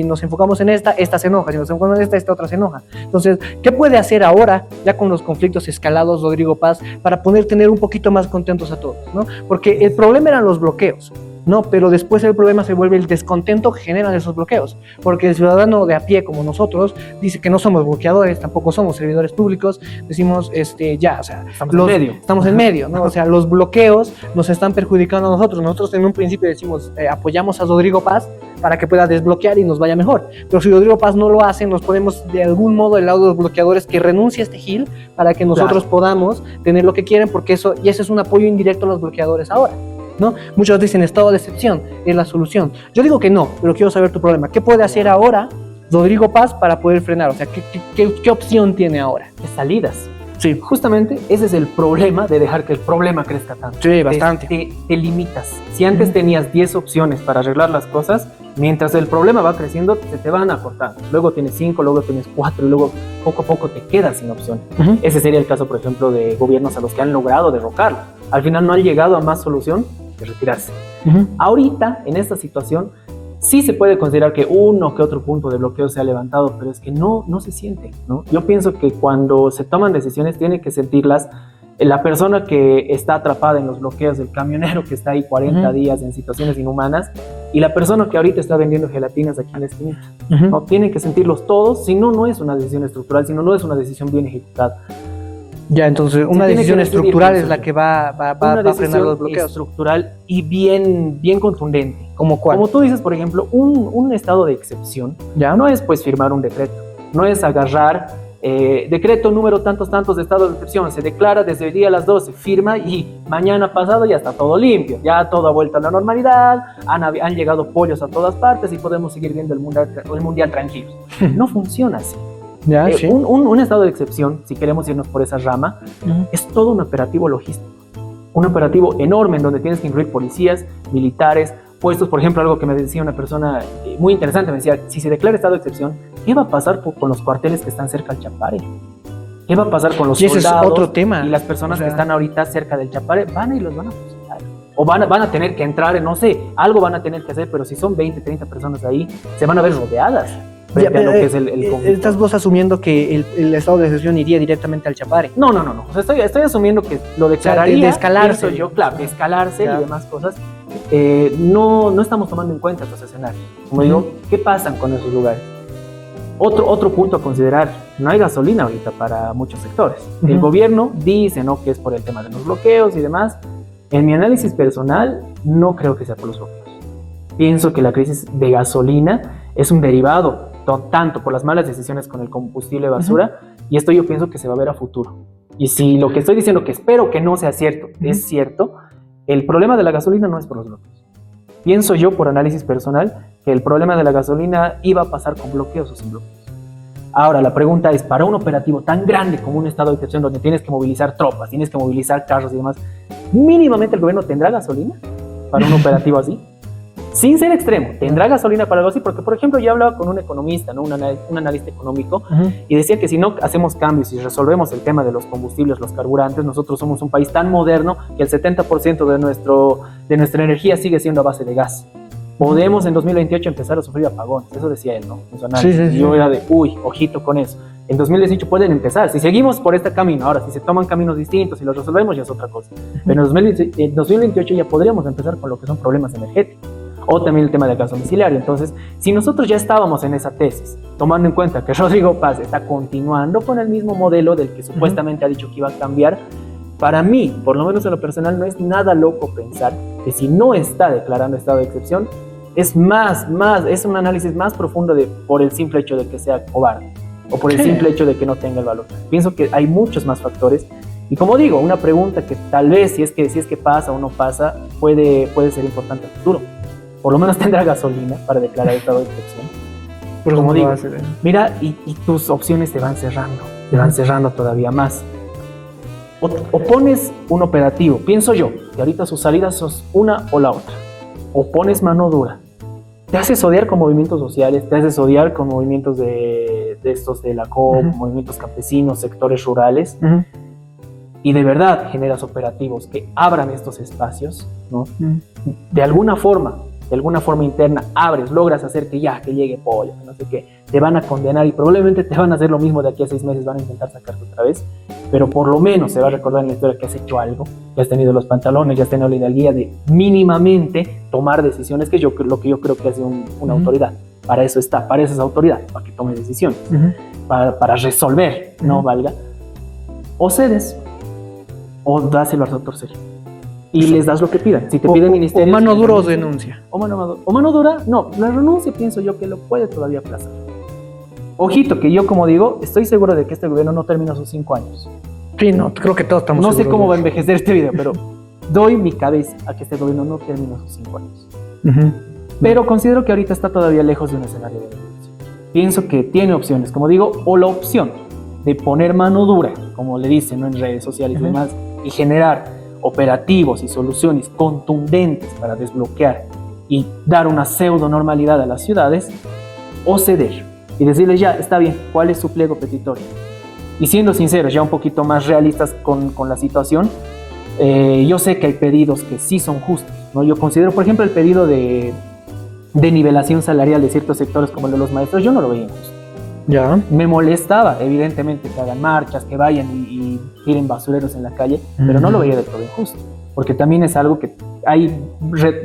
nos enfocamos en esta se enoja, si nos enfocamos en esta otra se enoja. Entonces, ¿qué puede hacer ahora, ya con los conflictos escalados, Rodrigo Paz, para poder tener un poquito más contentos a todos, ¿no? Porque el problema eran los bloqueos, ¿no? Pero después el problema se vuelve el descontento que generan esos bloqueos, porque el ciudadano de a pie como nosotros dice que no somos bloqueadores, tampoco somos servidores públicos, decimos, estamos en medio, ¿no? O sea, los bloqueos nos están perjudicando a nosotros en un principio decimos, apoyamos a Rodrigo Paz para que pueda desbloquear y nos vaya mejor, pero si Rodrigo Paz no lo hace, nos ponemos de algún modo del lado de los bloqueadores que renuncie a este gil para que nosotros podamos tener lo que quieren, porque ese es un apoyo indirecto a los bloqueadores ahora, ¿no? Muchos dicen estado de excepción es la solución. Yo digo que no, pero quiero saber tu problema. ¿Qué puede hacer ahora Rodrigo Paz para poder frenar? O sea, ¿qué opción tiene ahora? Salidas. Sí. Justamente ese es el problema de dejar que el problema crezca tanto. Sí, bastante. Te limitas. Si antes tenías 10 opciones para arreglar las cosas, mientras el problema va creciendo, se te van acortando. Luego tienes 5, luego tienes 4 y luego poco a poco te quedas sin opciones. Ese sería el caso, por ejemplo, de gobiernos a los que han logrado derrocarlo. Al final no han llegado a más solución que retirarse. Ahorita, en esta situación, sí se puede considerar que uno que otro punto de bloqueo se ha levantado, pero es que no se siente, ¿no? Yo pienso que cuando se toman decisiones tiene que sentirlas la persona que está atrapada en los bloqueos, el camionero que está ahí 40 días en situaciones inhumanas, y la persona que ahorita está vendiendo gelatinas aquí en la esquina. ¿No? Tienen que sentirlos todos, si no, no es una decisión estructural, si no, no es una decisión bien ejecutada. Ya, entonces una decisión estructural es la que va a frenar los bloqueos. Estructural y bien contundente. ¿Cómo cuál? Como tú dices, por ejemplo, un estado de excepción ya no es pues firmar un decreto, no es agarrar decreto número tantos de estado de excepción, se declara desde hoy día a las 12, firma y mañana pasado ya está todo limpio, ya todo ha vuelto a la normalidad, han llegado pollos a todas partes y podemos seguir viendo el mundial tranquilos. No funciona así. Ya, sí. Un estado de excepción, si queremos irnos por esa rama, es todo un operativo logístico, un operativo enorme en donde tienes que incluir policías, militares, puestos. Por ejemplo, algo que me decía una persona muy interesante, me decía, si se declara estado de excepción, ¿qué va a pasar con los cuarteles que están cerca al Chapare? ¿Qué va a pasar con los soldados? Ese es otro tema. Y las personas que están ahorita cerca del Chapare van y los van a fusilar. O van a tener que entrar, no sé, algo van a tener que hacer, pero si son 20, 30 personas ahí, se van a ver rodeadas. Ya, pero, a lo que es el ¿estás vos asumiendo que el estado de excepción iría directamente al Chapare? No. O sea, estoy asumiendo que lo declararía, de escalarse. Yo, claro, de escalarse y demás cosas. No estamos tomando en cuenta estos escenarios. Como digo, ¿qué pasan con esos lugares? Otro punto a considerar, no hay gasolina ahorita para muchos sectores. El gobierno dice, ¿no?, que es por el tema de los bloqueos y demás. En mi análisis personal, no creo que sea por los bloqueos. Pienso que la crisis de gasolina es un derivado tanto por las malas decisiones con el combustible basura, y esto yo pienso que se va a ver a futuro. Y si lo que estoy diciendo, que espero que no sea cierto, es cierto, el problema de la gasolina no es por los bloqueos. Pienso yo, por análisis personal, que el problema de la gasolina iba a pasar con bloqueos o sin bloqueos. Ahora, la pregunta es, para un operativo tan grande como un estado de excepción, donde tienes que movilizar tropas, tienes que movilizar carros y demás, ¿mínimamente el gobierno tendrá gasolina para un operativo así? Sin ser extremo, ¿tendrá gasolina para algo así? Porque, por ejemplo, yo hablaba con un economista, ¿no?, un analista económico, y decía que si no hacemos cambios y resolvemos el tema de los combustibles, los carburantes, nosotros somos un país tan moderno que el 70% de nuestra energía sigue siendo a base de gas. Podemos en 2028 empezar a sufrir apagones, eso decía él, ¿no? En su análisis. Sí. Yo era de, ojito con eso. En 2018 pueden empezar, si seguimos por este camino. Ahora, si se toman caminos distintos y los resolvemos, ya es otra cosa. Pero en 2028 ya podríamos empezar con lo que son problemas energéticos. O también el tema del gas domiciliario. Entonces, si nosotros ya estábamos en esa tesis, tomando en cuenta que Rodrigo Paz está continuando con el mismo modelo del que supuestamente ha dicho que iba a cambiar, para mí, por lo menos en lo personal, no es nada loco pensar que si no está declarando estado de excepción, es es un análisis más profundo por el simple hecho de que sea cobarde o por el simple hecho de que no tenga el valor. Pienso que hay muchos más factores. Y como digo, una pregunta que tal vez, si es que pasa o no pasa, puede ser importante en el futuro. Por lo menos tendrá gasolina para declarar estado de excepción. Pero como digo, mira, y tus opciones te van cerrando todavía más. O pones un operativo, pienso yo, que ahorita sus salidas son una o la otra. O pones mano dura. Te haces odiar con movimientos sociales, te haces odiar con movimientos de estos de la COP, movimientos campesinos, sectores rurales. y de verdad generas operativos que abran estos espacios, ¿no? De alguna forma interna, logras hacer que llegue pollo, no sé qué, te van a condenar y probablemente te van a hacer lo mismo de aquí a 6 meses, van a intentar sacarte otra vez, pero por lo menos se va a recordar en la historia que has hecho algo, que has tenido los pantalones, ya has tenido la hidalguía de mínimamente tomar decisiones, que es lo que yo creo que hace una autoridad. Para eso está, para eso es autoridad, para que tome decisiones, para resolver, no valga. O cedes, o dáselo a torcer. Y les das lo que pidan. Si te piden ministerio. O mano dura o denuncia. O mano dura, no. La renuncia pienso yo que lo puede todavía aplazar. Ojito, que yo, como digo, estoy seguro de que este gobierno no termina sus 5 años. Sí, no, creo que todos estamos No sé seguros cómo de va a eso. envejecer este video, pero doy mi cabeza a que este gobierno no termina sus 5 años. Pero considero que ahorita está todavía lejos de un escenario de renuncia. Pienso que tiene opciones, como digo, o la opción de poner mano dura, como le dicen, ¿no?, en redes sociales y demás, y generar operativos y soluciones contundentes para desbloquear y dar una pseudo normalidad a las ciudades, o ceder y decirles ya, está bien, ¿cuál es su pliego petitorio? Y siendo sinceros, ya un poquito más realistas con la situación, yo sé que hay pedidos que sí son justos, ¿no? Yo considero, por ejemplo, el pedido de nivelación salarial de ciertos sectores como el de los maestros, yo no lo veía injusto. Ya. Me molestaba, evidentemente, que hagan marchas, que vayan y tiren basureros en la calle, pero no lo veía del todo injusto, porque también es algo que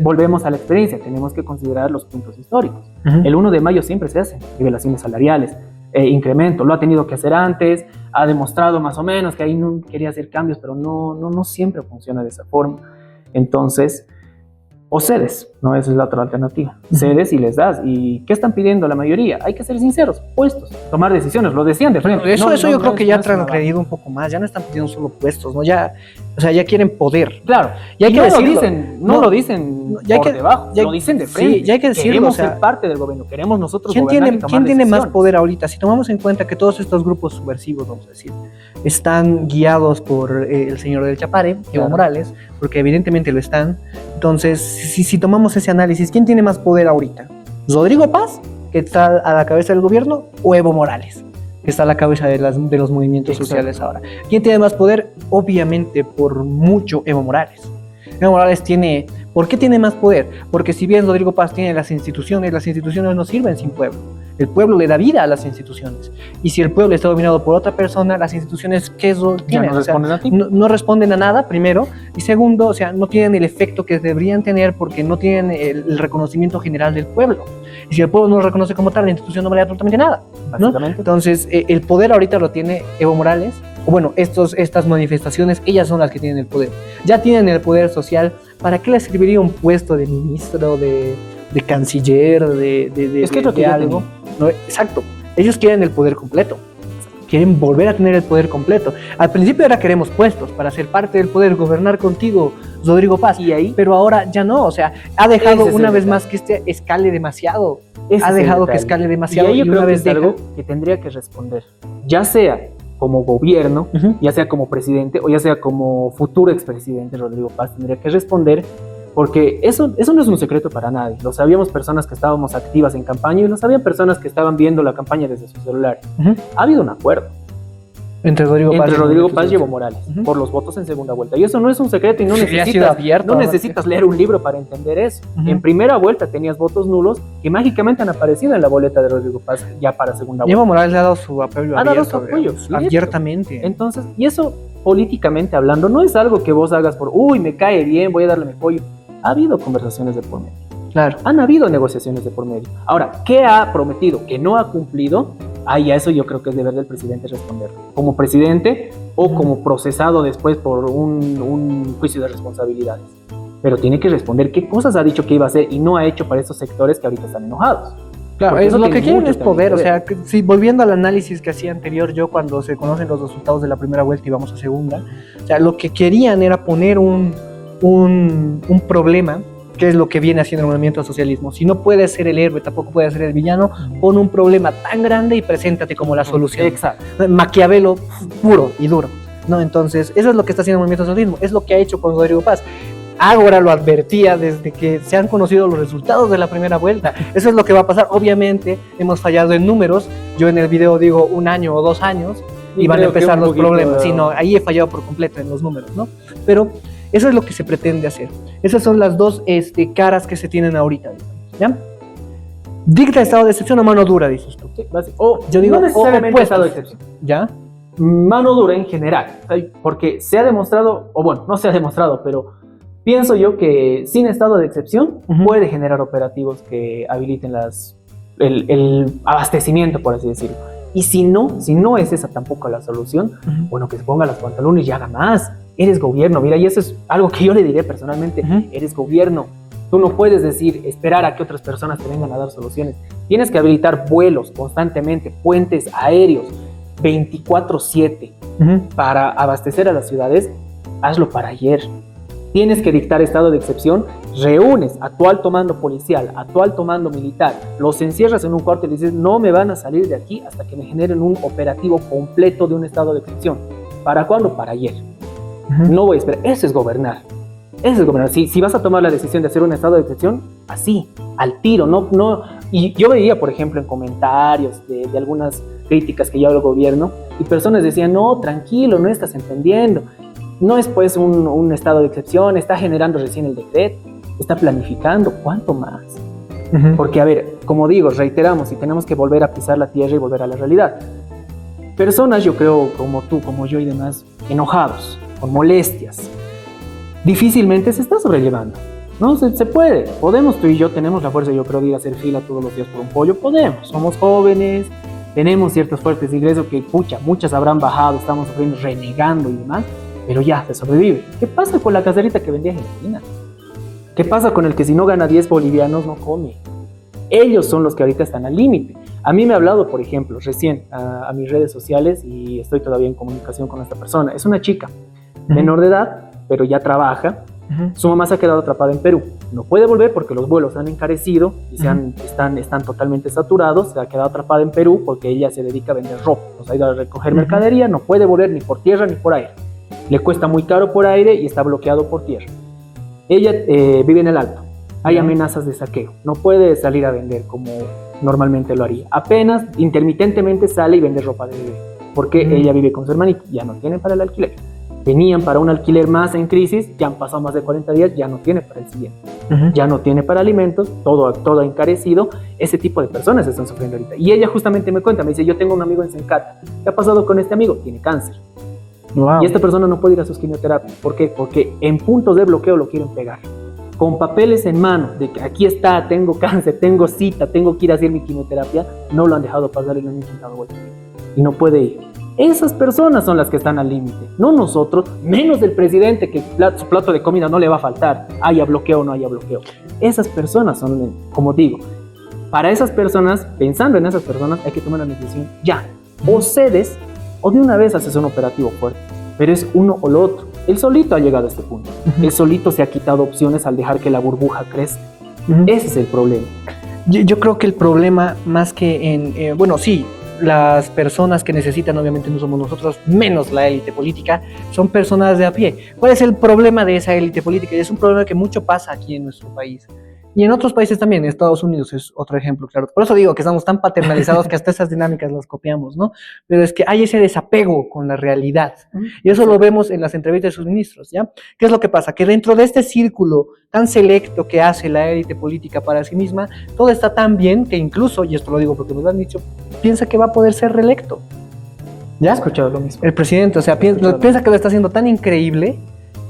volvemos a la experiencia, tenemos que considerar los puntos históricos. El 1 de mayo siempre se hacen nivelaciones salariales, incremento, lo ha tenido que hacer antes, ha demostrado más o menos que ahí no quería hacer cambios, pero no siempre funciona de esa forma. Entonces, o cedes, ¿no? Esa es la otra alternativa. Cedes y les das. ¿Y qué están pidiendo la mayoría? Hay que ser sinceros, puestos, tomar decisiones, lo decían de frente. Eso yo creo que ya han transgredido un poco más, ya no están pidiendo solo puestos, ¿no? Ya, o sea, ya quieren poder. Claro, y hay que decirlo. No lo dicen ya por debajo, lo dicen de frente. Sí, ya hay que decirlo. Queremos ser parte del gobierno, queremos nosotros ¿Quién gobernar y tomar tiene más decisiones? poder ahorita? Si tomamos en cuenta que todos estos grupos subversivos, vamos a decir, están guiados por el señor del Chapare, Evo Morales, porque evidentemente lo están. Entonces, si tomamos ese análisis, ¿quién tiene más poder ahorita? ¿Rodrigo Paz, que está a la cabeza del gobierno, o Evo Morales, que está a la cabeza de los movimientos sociales ahora? ¿Quién tiene más poder? Obviamente, por mucho, Evo Morales. Evo Morales tiene... ¿Por qué tiene más poder? Porque si bien Rodrigo Paz tiene las instituciones no sirven sin pueblo. El pueblo le da vida a las instituciones. Y si el pueblo está dominado por otra persona, las instituciones, ¿qué rol tienen? No responden a ti. No responden a nada, primero. Y segundo, o sea, no tienen el efecto que deberían tener porque no tienen el reconocimiento general del pueblo. Y si el pueblo no lo reconoce como tal, la institución no vale absolutamente nada, ¿no? Entonces, el poder ahorita lo tiene Evo Morales. O bueno, estas manifestaciones, ellas son las que tienen el poder. Ya tienen el poder social. ¿Para qué les serviría un puesto de ministro, de canciller, de algo? No, exacto. Ellos quieren el poder completo. Quieren volver a tener el poder completo. Al principio era queremos puestos para ser parte del poder, gobernar contigo, Rodrigo Paz. Y ahí, pero ahora ya no. O sea, ha dejado una vez más que escale demasiado. Ha dejado que escale demasiado. Y ahí yo creo una vez que es algo que tendría que responder. Ya sea como gobierno, ya sea como presidente o ya sea como futuro expresidente, Rodrigo Paz tendría que responder, porque eso no es un secreto para nadie. Lo sabíamos personas que estábamos activas en campaña y lo sabían personas que estaban viendo la campaña desde su celular. Ha habido un acuerdo entre Rodrigo Paz y Evo Morales por los votos en segunda vuelta. Y eso no es un secreto y no abierto, necesitas leer un libro para entender eso. En primera vuelta tenías votos nulos que mágicamente han aparecido en la boleta de Rodrigo Paz ya para segunda vuelta. Evo Morales le ha dado su apoyo abiertamente. Entonces, y eso políticamente hablando no es algo que vos hagas por, uy, me cae bien, voy a darle mi apoyo. Ha habido conversaciones de por medio. Claro. Han habido negociaciones de por medio. Ahora, ¿qué ha prometido que no ha cumplido? Ahí a eso yo creo que es deber del presidente responder. Como presidente o como procesado después por un juicio de responsabilidades. Pero tiene que responder qué cosas ha dicho que iba a hacer y no ha hecho para estos sectores que ahorita están enojados. Claro, es lo que quieren es poder. O sea, volviendo al análisis que hacía anterior yo cuando se conocen los resultados de la primera vuelta y vamos a segunda, o sea, lo que querían era poner un problema, que es lo que viene haciendo el movimiento al socialismo. Si no puedes ser el héroe, tampoco puedes ser el villano, pon un problema tan grande y preséntate como la solución. Exacto. Maquiavelo puro y duro, ¿no? Entonces, eso es lo que está haciendo el movimiento al socialismo, es lo que ha hecho con Rodrigo Paz. Ahora lo advertía desde que se han conocido los resultados de la primera vuelta. Eso es lo que va a pasar. Obviamente, hemos fallado en números. Yo en el video digo 1 año o 2 años. y van a creo que empezar un los poquito, problemas. Sí, no, ahí he fallado por completo en los números, ¿no? Pero eso es lo que se pretende hacer. Esas son las dos caras que se tienen ahorita, ¿ya? Dicta estado de excepción o mano dura, dices tú. Sí, o Yo digo, no necesariamente opuestos. estado de excepción. ¿Ya? Mano dura en general, porque se ha demostrado, o bueno, no se ha demostrado, pero pienso yo que sin estado de excepción puede generar operativos que habiliten el abastecimiento, por así decirlo. Y si no es esa tampoco la solución, bueno, que se ponga los pantalones y haga más. Eres gobierno, mira, y eso es algo que yo le diré personalmente, eres gobierno. Tú no puedes esperar a que otras personas te vengan a dar soluciones. Tienes que habilitar vuelos constantemente, puentes aéreos, 24/7 para abastecer a las ciudades. Hazlo para ayer. Tienes que dictar estado de excepción, reúnes a tu alto mando policial, a tu alto mando militar, los encierras en un cuarto y les dices, no me van a salir de aquí hasta que me generen un operativo completo de un estado de excepción. ¿Para cuándo? Para ayer. No voy a esperar. Eso es gobernar. Eso es gobernar. Si vas a tomar la decisión de hacer un estado de excepción, así, al tiro. No. Y yo veía, por ejemplo, en comentarios de algunas críticas que yo al gobierno, y personas decían, no, tranquilo, no estás entendiendo. No es pues un estado de excepción, está generando recién el decreto, está planificando, ¿cuánto más? Porque, a ver, como digo, reiteramos, y tenemos que volver a pisar la tierra y volver a la realidad. Personas, yo creo, como tú, como yo y demás, enojados, con molestias, difícilmente se está sobrellevando. No, se puede, podemos, tú y yo tenemos la fuerza, yo creo, de ir a hacer fila todos los días por un pollo, podemos, somos jóvenes, tenemos ciertos fuertes de ingreso que, muchas habrán bajado, estamos sufriendo, renegando y demás, pero ya, se sobrevive. ¿Qué pasa con la caserita que vendía gelatina? ¿Qué pasa con el que si no gana 10 bolivianos no come? Ellos son los que ahorita están al límite. A mí me ha hablado, por ejemplo, recién a mis redes sociales, y estoy todavía en comunicación con esta persona. Es una chica, menor de edad, pero ya trabaja. Su mamá se ha quedado atrapada en Perú. No puede volver porque los vuelos han encarecido y están totalmente saturados. Se ha quedado atrapada en Perú porque ella se dedica a vender ropa. Nos ha ido a recoger mercadería, no puede volver ni por tierra ni por aire. Le cuesta muy caro por aire y está bloqueado por tierra. Ella vive en el Alto. Hay amenazas de saqueo. No puede salir a vender como normalmente lo haría. Apenas, intermitentemente sale y vende ropa de bebé. Porque ella vive con su hermanito. Ya no tiene para el alquiler. Tenían para un alquiler más en crisis. Ya han pasado más de 40 días. Ya no tiene para el siguiente. Ya no tiene para alimentos. Todo encarecido. Ese tipo de personas están sufriendo ahorita. Y ella justamente me cuenta. Me dice, yo tengo un amigo en Sencata. ¿Qué ha pasado con este amigo? Tiene cáncer. Wow. Y esta persona no puede ir a sus quimioterapias. ¿Por qué? Porque en puntos de bloqueo lo quieren pegar. Con papeles en mano, de que aquí está, tengo cáncer, tengo cita, tengo que ir a hacer mi quimioterapia, no lo han dejado pasar y lo han intentado volver. Y no puede ir. Esas personas son las que están al límite, no nosotros, menos el presidente, que su plato de comida no le va a faltar, haya bloqueo o no haya bloqueo. Esas personas son, como digo, para esas personas, pensando en esas personas, hay que tomar una decisión ya. O cedes, o de una vez haces un operativo fuerte. Pero es uno o lo otro. Él solito ha llegado a este punto. Él solito se ha quitado opciones al dejar que la burbuja crezca. Ese es el problema. Yo creo que el problema, más que en... bueno, sí, las personas que necesitan, obviamente no somos nosotros, menos la élite política, son personas de a pie. ¿Cuál es el problema de esa élite política? Y es un problema que mucho pasa aquí en nuestro país. Y en otros países también, en Estados Unidos es otro ejemplo, claro. Por eso digo que estamos tan paternalizados que hasta esas dinámicas las copiamos, ¿no? Pero es que hay ese desapego con la realidad. Y eso lo vemos en las entrevistas de sus ministros, ¿ya? ¿Qué es lo que pasa? Que dentro de este círculo tan selecto que hace la élite política para sí misma, todo está tan bien que incluso, y esto lo digo porque me lo han dicho, piensa que va a poder ser reelecto. ¿Ya? He escuchado lo mismo. El presidente, o sea, piensa que lo está haciendo tan increíble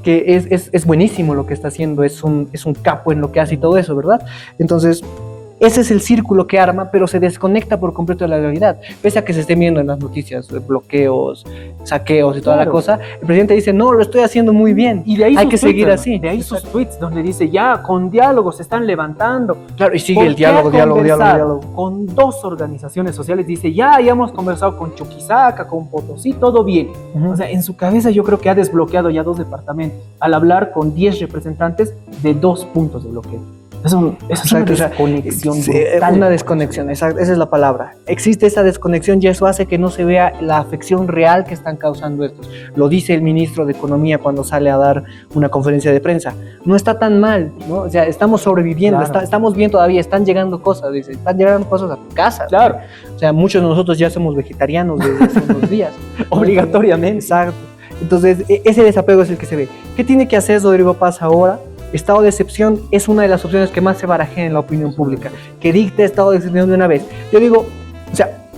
que es buenísimo lo que está haciendo, es un capo en lo que hace y todo eso, ¿verdad? Entonces, ese es el círculo que arma, pero se desconecta por completo de la realidad. Pese a que se estén viendo en las noticias bloqueos, saqueos y toda la cosa, el presidente dice, no, lo estoy haciendo muy bien, y de ahí hay que seguir así. De ahí sus tweets donde dice, ya, con diálogo se están levantando. Claro, y sigue el diálogo. Con 2 organizaciones sociales, dice, ya hemos conversado con Chuquisaca, con Potosí, todo bien. O sea, en su cabeza yo creo que ha desbloqueado ya 2 departamentos, al hablar con 10 representantes de 2 puntos de bloqueo. Es una Exacto, o sea, desconexión sí, brutal. una desconexión, esa es la palabra. Existe esa desconexión y eso hace que no se vea la afección real que están causando estos. Lo dice el ministro de Economía cuando sale a dar una conferencia de prensa. No está tan mal, ¿no? O sea, estamos sobreviviendo, Claro. estamos bien todavía, están llegando cosas, dice, están llegando cosas a tu casa. Claro. O sea, muchos de nosotros ya somos vegetarianos desde hace unos días. Obligatoriamente. Exacto. Entonces, ese desapego es el que se ve. ¿Qué tiene que hacer Rodrigo Paz ahora? Estado de excepción es una de las opciones que más se barajea en la opinión pública, que dicte estado de excepción de una vez. Yo digo, o sea,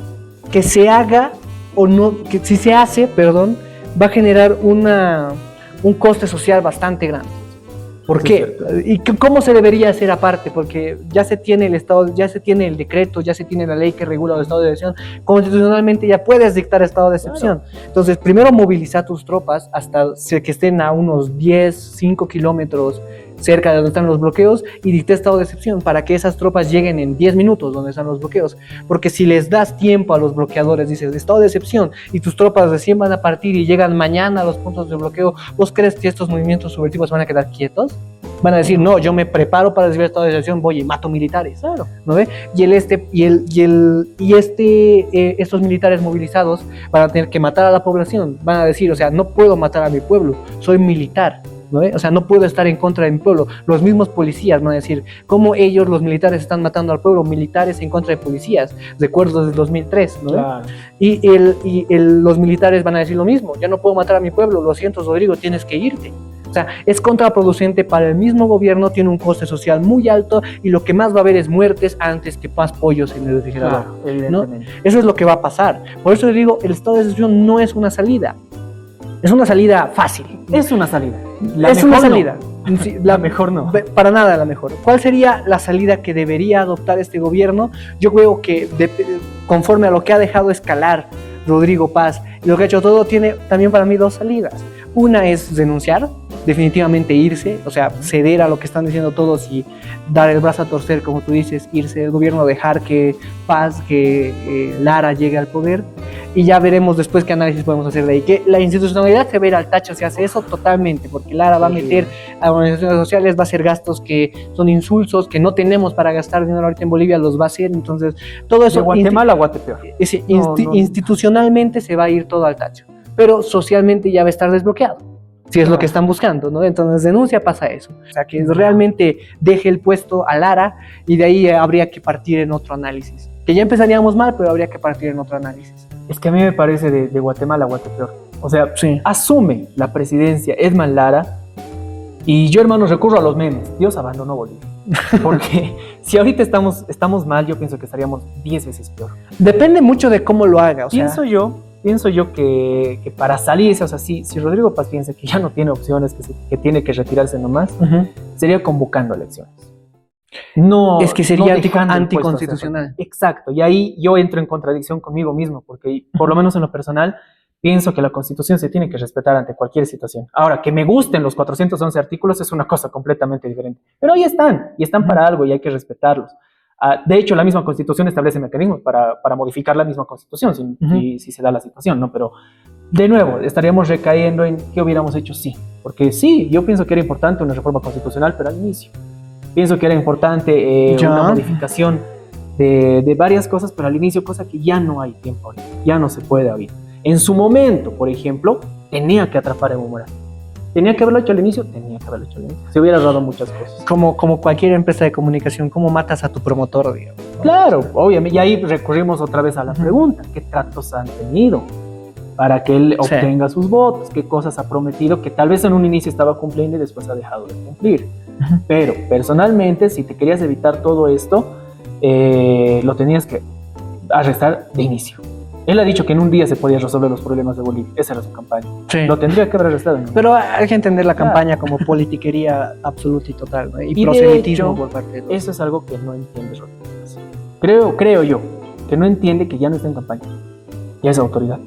que se haga o no, que si se hace, perdón, va a generar un coste social bastante grande. ¿Por qué? ¿Y cómo se debería hacer aparte? Porque ya se tiene el estado, ya se tiene el decreto, ya se tiene la ley que regula el estado de excepción. Constitucionalmente ya puedes dictar estado de excepción. Claro. Entonces, primero moviliza tus tropas hasta que estén a unos 10, 5 kilómetros cerca de donde están los bloqueos y dicta estado de excepción para que esas tropas lleguen en 10 minutos donde están los bloqueos. Porque si les das tiempo a los bloqueadores, dices estado de excepción y tus tropas recién van a partir y llegan mañana a los puntos de bloqueo, ¿vos crees que estos movimientos subversivos van a quedar quietos? Van a decir, no, yo me preparo para recibir estado de excepción, voy y mato militares. Claro. ¿No ve? Estos militares movilizados van a tener que matar a la población. Van a decir, o sea, no puedo matar a mi pueblo, soy militar. ¿No? O sea, no puedo estar en contra de mi pueblo. Los mismos policías van a decir, ¿cómo ellos, los militares, están matando al pueblo? Militares en contra de policías. Recuerdo del 2003, ¿no? Claro. Los militares van a decir lo mismo, yo no puedo matar a mi pueblo, lo siento, Rodrigo, tienes que irte. O sea, es contraproducente para el mismo gobierno, tiene un coste social muy alto y lo que más va a haber es muertes antes que más pollos en el refrigerador. Claro, evidentemente. ¿No? Eso es lo que va a pasar. Por eso les digo, el estado de excepción no es una salida. Es una salida fácil. Es una salida. Es una salida. No. Sí, la mejor no. Para nada la mejor. ¿Cuál sería la salida que debería adoptar este gobierno? Yo creo que conforme a lo que ha dejado escalar Rodrigo Paz y lo que ha hecho todo, tiene también para mí dos salidas. Una es renunciar, definitivamente irse, o sea, ceder a lo que están diciendo todos y dar el brazo a torcer, como tú dices, irse del gobierno, dejar que Paz, que Lara llegue al poder. Y ya veremos después qué análisis podemos hacer de ahí. Que la institucionalidad se va a ir al tacho si hace eso totalmente, porque Lara va a meter a organizaciones sociales, va a hacer gastos que son insulsos, que no tenemos para gastar dinero ahorita en Bolivia, los va a hacer. Entonces, todo eso. De Guatemala a Guatepeor. Institucionalmente se va a ir todo al tacho, pero socialmente ya va a estar desbloqueado. Si es lo que están buscando, ¿no? Entonces, denuncia pasa eso. O sea, que realmente deje el puesto a Lara y de ahí habría que partir en otro análisis. Que ya empezaríamos mal, pero habría que partir en otro análisis. Es que a mí me parece de Guatemala a Guatepeor. O sea, sí. Asume la presidencia Edman Lara y yo, hermano, recurro a los memes. Dios abandonó Bolivia. Porque si ahorita estamos mal, yo pienso que estaríamos 10 veces peor. Depende mucho de cómo lo haga. O sea, Pienso yo que para salirse, o sea, si Rodrigo Paz piensa que ya no tiene opciones, que tiene que retirarse nomás, sería convocando elecciones. No, es que sería no anticonstitucional. Exacto, y ahí yo entro en contradicción conmigo mismo, porque por lo menos en lo personal pienso que la Constitución se tiene que respetar ante cualquier situación. Ahora, que me gusten los 411 artículos es una cosa completamente diferente, pero ahí están, y están para algo y hay que respetarlos. De hecho, la misma Constitución establece mecanismos para modificar la misma Constitución, si se da la situación, ¿no? Pero, de nuevo, estaríamos recayendo en qué hubiéramos hecho sí. Porque sí, yo pienso que era importante una reforma constitucional, pero al inicio. Pienso que era importante una modificación de varias cosas, pero al inicio, cosa que ya no hay tiempo ahorita, ya no se puede ahorita. En su momento, por ejemplo, tenía que atrapar a Evo Morales. ¿Tenía que haberlo hecho al inicio? Tenía que haberlo hecho al inicio. Se hubiera dado muchas cosas. Como cualquier empresa de comunicación, ¿cómo matas a tu promotor, digamos? Claro, obviamente. Y ahí recurrimos otra vez a la pregunta. ¿Qué tratos han tenido para que él obtenga sus votos? ¿Qué cosas ha prometido que tal vez en un inicio estaba cumpliendo y después ha dejado de cumplir? Pero, personalmente, si te querías evitar todo esto, lo tenías que arrestar de inicio. Él ha dicho que en un día se podía resolver los problemas de Bolivia. Esa era su campaña. Sí. Lo tendría que haber arrestado. Pero hay que entender la campaña como politiquería absoluta y total, ¿no? Y proselitismo por parte de los... Eso es algo que no entiende Rodríguez. Creo yo que no entiende que ya no está en campaña. Ya es autoridad.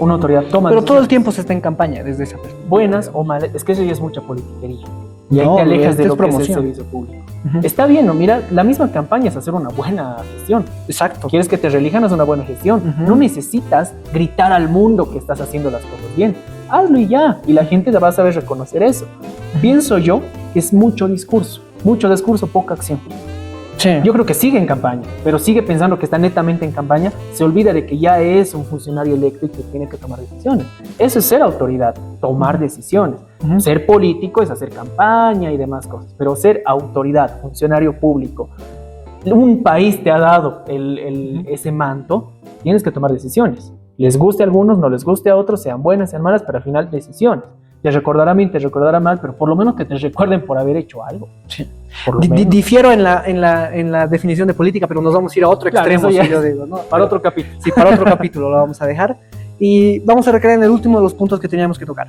Una autoridad toma... Pero todo el tiempo se está en campaña desde esa perspectiva. Buenas o malas. Es que eso ya es mucha politiquería. Y ahí te alejas de lo que es el servicio público. Está bien, ¿no? Mira, la misma campaña es hacer una buena gestión. Exacto. ¿Quieres que te reelijan? Haz una buena gestión. No necesitas gritar al mundo que estás haciendo las cosas bien. Hazlo y ya. Y la gente va a saber reconocer eso. Pienso yo que es mucho discurso. Mucho discurso, poca acción. Sí. Yo creo que sigue en campaña, pero sigue pensando que está netamente en campaña, se olvida de que ya es un funcionario electo y que tiene que tomar decisiones. Eso es ser autoridad, tomar decisiones. Ser político es hacer campaña y demás cosas, pero ser autoridad, funcionario público, un país te ha dado ese manto, tienes que tomar decisiones. Les guste a algunos, no les guste a otros, sean buenas, sean malas, pero al final decisiones. Te recordará bien, te recordará mal, pero por lo menos que te recuerden por haber hecho algo. Sí. Por lo menos. Difiero en la definición de política, pero nos vamos a ir a otro Claro, extremo, eso ya si yo digo, ¿no? Para otro capítulo. Sí, para otro capítulo lo vamos a dejar. Y vamos a recaer en el último de los puntos que teníamos que tocar.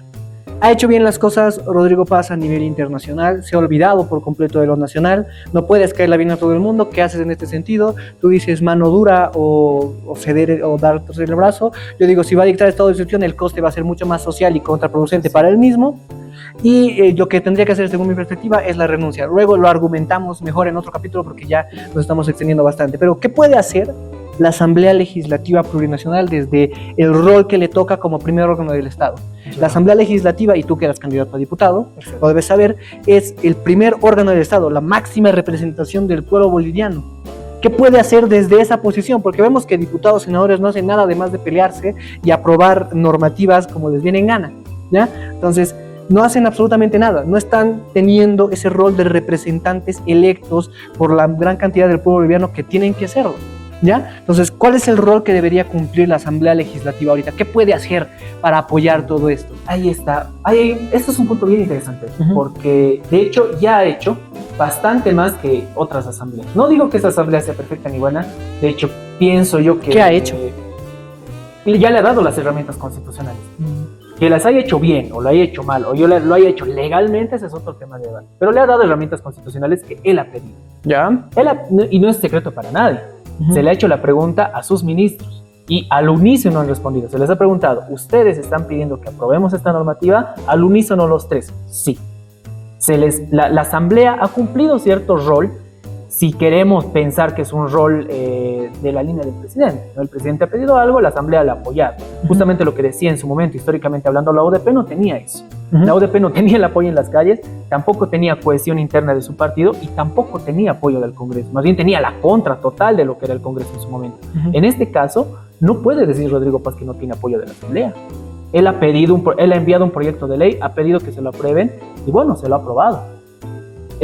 Ha hecho bien las cosas Rodrigo Paz a nivel internacional, se ha olvidado por completo de lo nacional, no puedes caerle bien a todo el mundo. ¿Qué haces en este sentido? Tú dices mano dura o ceder o dar el brazo. Yo digo, si va a dictar estado de excepción, el coste va a ser mucho más social y contraproducente para él mismo. Y lo que tendría que hacer, según mi perspectiva, es la renuncia. Luego lo argumentamos mejor en otro capítulo porque ya nos estamos extendiendo bastante. Pero, ¿qué puede hacer la Asamblea Legislativa Plurinacional desde el rol que le toca como primer órgano del Estado? La Asamblea Legislativa, y tú que eras candidato a diputado, lo debes saber, es el primer órgano del Estado, la máxima representación del pueblo boliviano. ¿Qué puede hacer desde esa posición? Porque vemos que diputados, senadores no hacen nada además de pelearse y aprobar normativas como les viene en gana, ¿ya? Entonces, no hacen absolutamente nada, no están teniendo ese rol de representantes electos por la gran cantidad del pueblo boliviano que tienen que hacerlo, ¿ya? Entonces, ¿cuál es el rol que debería cumplir la Asamblea Legislativa ahorita? ¿Qué puede hacer para apoyar todo esto? Ahí está. Esto es un punto bien interesante, Uh-huh. porque de hecho ya ha hecho bastante más que otras asambleas. No digo que esa asamblea sea perfecta ni buena, de hecho pienso yo que... ¿Qué ha hecho? Ya le ha dado las herramientas constitucionales. Que las haya hecho bien o lo haya hecho mal o yo lo haya hecho legalmente, ese es otro tema de debate. Pero le ha dado herramientas constitucionales que él ha pedido. ¿Ya? Y no es secreto para nadie. Uh-huh. Se le ha hecho la pregunta a sus ministros y al unísono han respondido. Se les ha preguntado, ¿ustedes están pidiendo que aprobemos esta normativa? Al unísono los tres, sí. La asamblea ha cumplido cierto rol, si queremos pensar que es un rol de la línea del presidente, ¿no? El presidente ha pedido algo, la asamblea le ha apoyado. Justamente lo que decía en su momento, históricamente hablando, la ODP no tenía eso. La ODP no tenía el apoyo en las calles, tampoco tenía cohesión interna de su partido y tampoco tenía apoyo del Congreso. Más bien tenía la contra total de lo que era el Congreso en su momento. En este caso, no puede decir Rodrigo Paz que no tiene apoyo de la asamblea. Él ha enviado un proyecto de ley, ha pedido que se lo aprueben y bueno, se lo ha aprobado.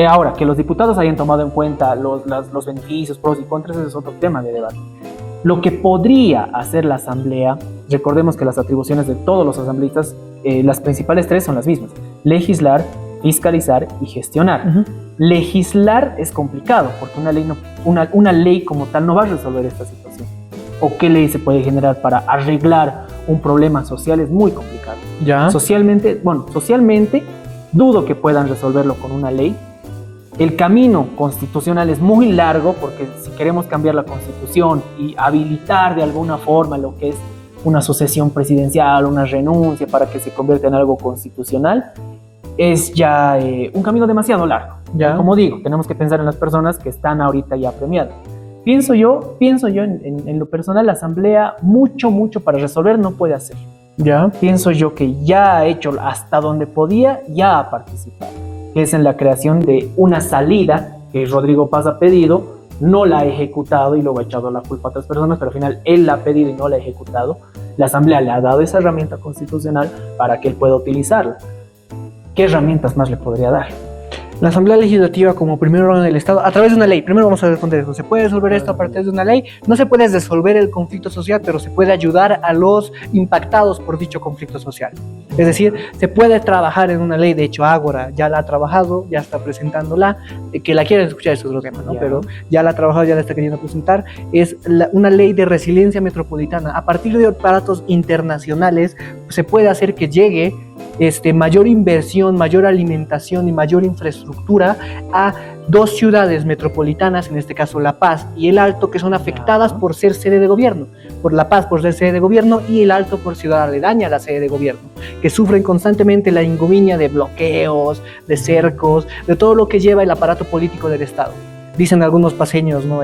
Ahora, que los diputados hayan tomado en cuenta los beneficios, pros y contras, ese es otro tema de debate. Lo que podría hacer la asamblea, recordemos que las atribuciones de todos los asambleístas, las principales tres son las mismas: legislar, fiscalizar y gestionar. Uh-huh. Legislar es complicado porque una ley como tal no va a resolver esta situación. ¿O qué ley se puede generar para arreglar un problema social? Es muy complicado. ¿Ya? Socialmente dudo que puedan resolverlo con una ley. El camino constitucional es muy largo porque si queremos cambiar la constitución y habilitar de alguna forma lo que es una sucesión presidencial, una renuncia para que se convierta en algo constitucional, es ya un camino demasiado largo. ¿Ya? Como digo, tenemos que pensar en las personas que están ahorita ya premiadas. Pienso yo en lo personal, la asamblea mucho para resolver no puede hacer. ¿Ya? Pienso yo que ya ha hecho hasta donde podía, ya ha participado, que es en la creación de una salida que Rodrigo Paz ha pedido, no la ha ejecutado y luego ha echado la culpa a otras personas, pero al final él la ha pedido y no la ha ejecutado. La asamblea le ha dado esa herramienta constitucional para que él pueda utilizarla. ¿Qué herramientas más le podría dar? La Asamblea Legislativa como primer órgano del Estado, a través de una ley. Primero vamos a responder eso. ¿Se puede resolver esto a partir de una ley? No se puede resolver el conflicto social, pero se puede ayudar a los impactados por dicho conflicto social. Es decir, se puede trabajar en una ley. De hecho, Ágora ya la ha trabajado, ya está presentándola. Que la quieren escuchar, eso es otro tema, ¿no? Pero ya la ha trabajado, ya la está queriendo presentar. Es una ley de resiliencia metropolitana. A partir de aparatos internacionales se puede hacer que llegue mayor inversión, mayor alimentación y mayor infraestructura a dos ciudades metropolitanas, en este caso La Paz y El Alto, que son afectadas por ser sede de gobierno. Por La Paz por ser sede de gobierno y El Alto por ciudad aledaña a la sede de gobierno, que sufren constantemente la ignominia de bloqueos, de cercos, de todo lo que lleva el aparato político del Estado. Dicen algunos paseños, ¿no?